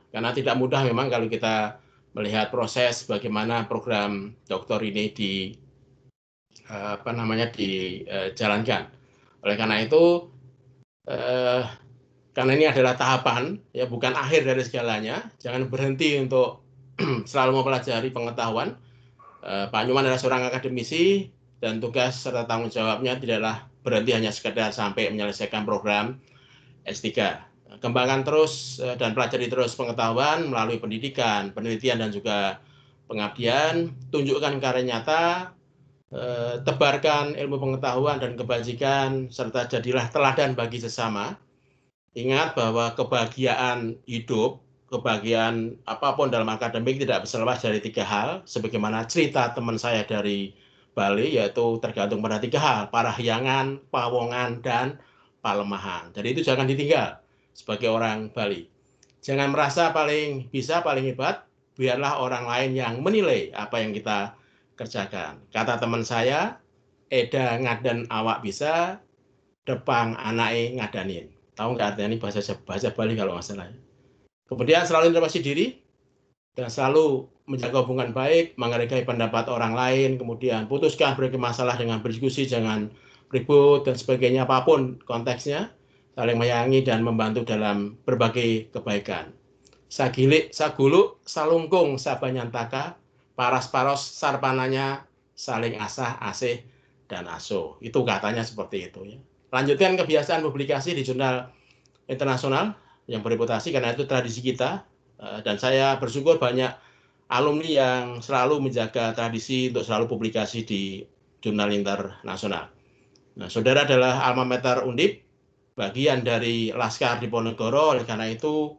karena tidak mudah memang kalau kita melihat proses bagaimana program doktor ini dijalankan. Oleh karena itu karena ini adalah tahapan ya, bukan akhir dari segalanya, jangan berhenti untuk selalu mempelajari pengetahuan. Pak Nyoman adalah seorang akademisi, dan tugas serta tanggung jawabnya tidaklah berhenti hanya sekedar sampai menyelesaikan program S3. Kembangkan terus dan pelajari terus pengetahuan melalui pendidikan, penelitian, dan juga pengabdian. Tunjukkan karya nyata, tebarkan ilmu pengetahuan dan kebajikan, serta jadilah teladan bagi sesama. Ingat bahwa kebahagiaan hidup, kebahagiaan apapun dalam akademik tidak bisa lepas dari 3 hal, sebagaimana cerita teman saya dari Bali, yaitu tergantung pada 3 hal, parahyangan, pawongan, dan palemahan. Jadi itu jangan ditinggal sebagai orang Bali. Jangan merasa paling bisa, paling hebat, biarlah orang lain yang menilai apa yang kita kerjakan. Kata teman saya, eda ngadan awak bisa, depang anake ngadanin. Tahu nggak artinya ini bahasa Bali kalau nggak salah. Kemudian selalu introspeksi diri dan selalu menjaga hubungan baik, menghargai pendapat orang lain, kemudian putuskan berbagai masalah dengan berdiskusi, jangan ribut dan sebagainya, apapun konteksnya, saling menyayangi dan membantu dalam berbagai kebaikan. Sagilik, saguluk, salungkung, sabanyantaka, paras-paros, sarpananya, saling asah, asih, dan asuh. Itu katanya seperti itu ya. Lanjutkan kebiasaan publikasi di jurnal internasional yang bereputasi, karena itu tradisi kita, dan saya bersyukur banyak alumni yang selalu menjaga tradisi untuk selalu publikasi di jurnal internasional. Nah, saudara adalah alma mater Undip, bagian dari Laskar Diponegoro, oleh karena itu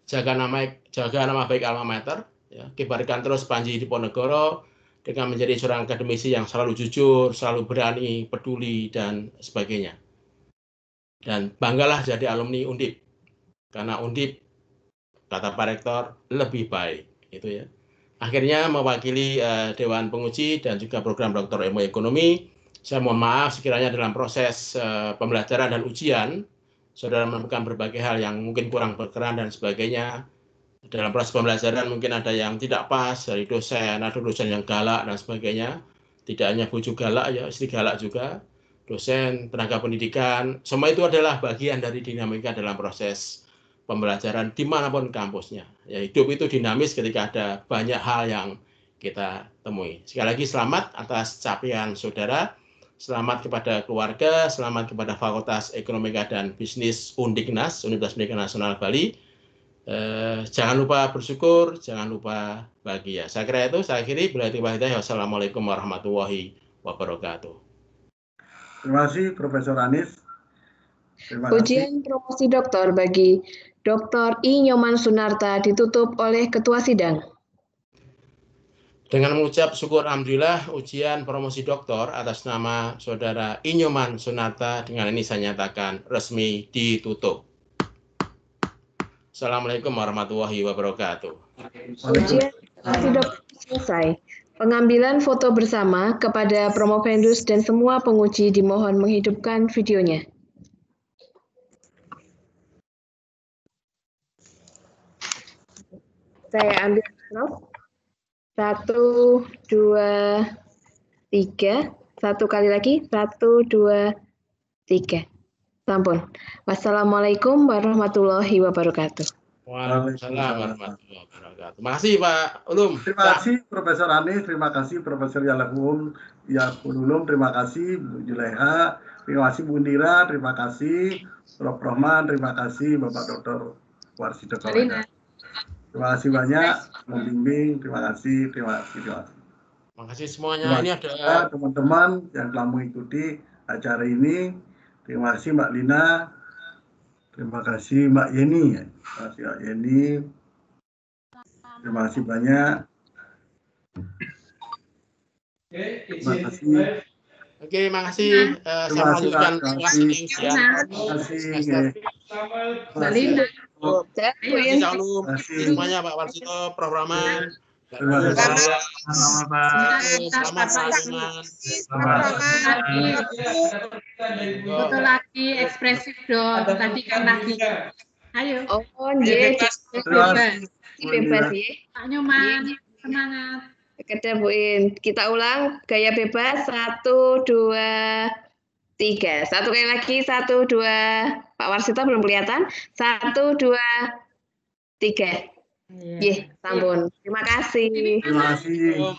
jaga nama baik alma mater, ya, kibarkan terus Panji Diponegoro dengan menjadi seorang akademisi yang selalu jujur, selalu berani, peduli, dan sebagainya. Dan banggalah jadi alumni Undip, karena Undip, kata Pak Rektor, lebih baik. Itu ya. Akhirnya mewakili Dewan Penguji dan juga program Doktor Ilmu Ekonomi, saya mohon maaf sekiranya dalam proses pembelajaran dan ujian, saudara menemukan berbagai hal yang mungkin kurang berkenan dan sebagainya. Dalam proses pembelajaran mungkin ada yang tidak pas dari dosen, ada dosen yang galak dan sebagainya. Tidak hanya bujuk galak, ya istri galak juga. Dosen, tenaga pendidikan, semua itu adalah bagian dari dinamika dalam proses pembelajaran dimanapun kampusnya. Ya, hidup itu dinamis ketika ada banyak hal yang kita temui. Sekali lagi selamat atas capaian saudara, selamat kepada keluarga, selamat kepada Fakultas Ekonomika dan Bisnis Undiknas, Universitas Pendidikan Nasional Bali. Jangan lupa bersyukur, jangan lupa bahagia. Saya kira itu, saya akhiri. Wassalamualaikum warahmatullahi wabarakatuh. Terima kasih Profesor Anies. Ujian promosi doktor bagi Dr. I. Nyoman Sunarta ditutup oleh Ketua Sidang. Dengan mengucap syukur alhamdulillah, ujian promosi doktor atas nama Saudara I. Nyoman Sunarta dengan ini saya nyatakan resmi ditutup. Assalamualaikum warahmatullahi wabarakatuh. Ujian promosi doktor selesai. Pengambilan foto bersama kepada promovendus dan semua penguji dimohon menghidupkan videonya. Saya ambil slot. 1, 2, 3. Satu kali lagi. 1, 2, 3. Sampun. Wassalamualaikum warahmatullahi wabarakatuh. Waalaikumsalam warahmatullahi wabarakatuh. Terima kasih Pak Ulum. Terima kasih Profesor Anies, terima kasih Profesor Yalakum, Ulum, terima kasih Bu Juleha, terima kasih Bu Indira, terima kasih Prof. Rohman, terima kasih Bapak Dr. Warsido Kaweda. Terima kasih banyak, membimbing, terima kasih. Terima kasih semuanya. Ini ada teman-teman yang telah mengikuti acara ini. Terima kasih Mbak Lina, terima kasih Mbak Yeni. Terima kasih Mbak Yeni. Terima kasih banyak. Terima kasih. Oke, makasih. Saya melanjutkan kelas ini. Terima kasih. Mbak Linda. Terima kasih semuanya Pak Warsito, Prof. Rahman. Terima kasih. Selamat Foto lagi ekspresif dong. Tadi kan lagi. Ayo. Oh, bebas ya. Pak Nyoman, semangat. Kedah Bu In. Kita ulang gaya bebas. 1, 2, 3. Satu kali lagi. 1, 2. Pak Warsito belum kelihatan. 1, 2, 3. Sampun. Terima kasih. Terima kasih.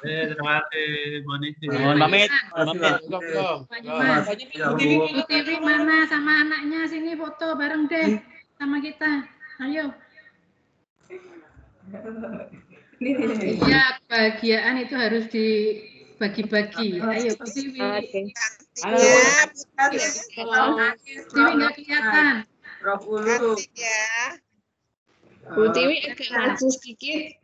Terima kasih, Bu Nisi. Mohon pamit. Bu Tiwi mana sama anaknya, sini foto bareng deh sama kita. Ayo. Iya, kebahagiaan itu harus dibagi-bagi. Ayo, Bu Tiwi. Ya, Tiwi nggak kelihatan. cantik ya. Bu Tiwi agak maju sedikit.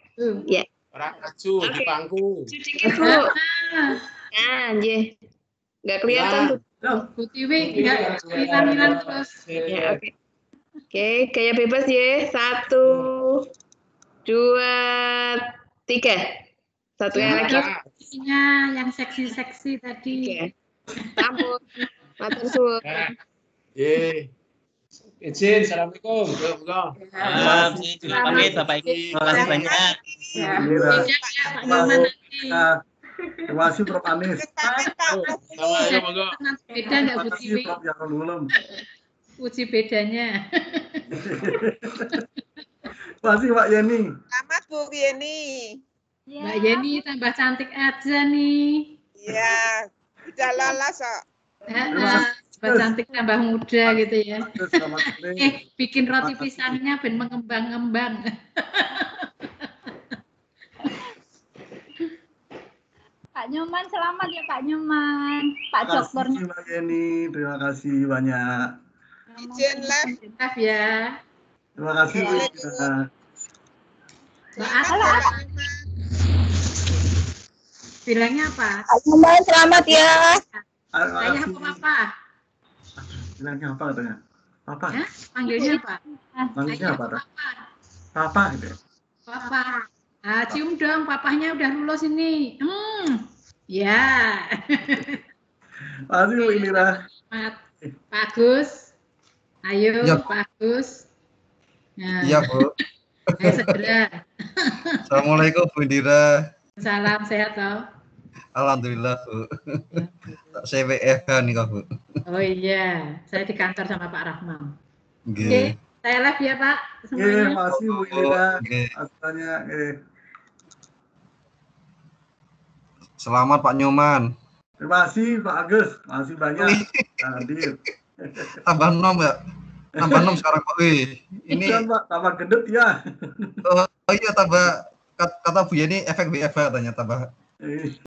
Ya. Orang maju di pangku. Sedikit, Bu. Nah, nggak kelihatan, Bu Tiwi nggak hilang-hilang terus. Ya, oke. Oke, gaya bebas ya. 1, 2, 3. Satu yang lagi. Yang seksi-seksi tadi. Oke. Sampun. Matur suwun. Izin, assalamualaikum. Pamit Bapak Ibu. Terima kasih banyak. Indira. Pak Nyoman nanti. Terima kasih Prof. Anis. Beda nggak Bu Tiwi? Prof. Yakul Ulum. Uji bedanya. Terima kasih Pak Yeni. Selamat Bu Yeni. Mbak Yeni tambah cantik aja nih. Iya, udah lolos kok. Tambah cantik tambah muda gitu ya. Selamat sore. Bikin roti pisangnya ben mengembang-ngembang. Pak Nyoman, selamat ya Pak Nyoman. Pak Dokternya. Terima kasih Mbak Yeni, terima kasih banyak. Izin live. Maaf ya. Terima kasih Bu Indira. Mbak Asla. Bilangnya apa? Pak Nyoman, selamat ya. Saya apa Papa? Bilangnya apa katanya? Papa. Ya? Panggilnya apa? Panggilnya apa? Papa. Papa gitu. Papa. Ah, cium dong, papahnya udah lulus ini. Ya. Terima kasih Bu Indira. Pak Agus. Ayo, Ya. Pak Agus. Nah, Iya, Bu. ayo segera. Assalamualaikum, Bu Indira. Salam sehat toh. Alhamdulillah, Bu. Saya WFH nih, Kak, Bu. Oh iya, saya di kantor sama Pak Rahman. Oke, Oke. saya live ya Pak. Terima Semuanya. kasih Bu Indira. Oke. Asalnya Selamat Pak Nyoman. terima kasih Pak Agus. Masih banyak hadir. Tambah 6 ya. Tambah 6 sekarang, Pak. Ini Bukan, Pak, tambah gendut ya. oh iya tambah kata Bu Yeni efek WFH katanya tambah.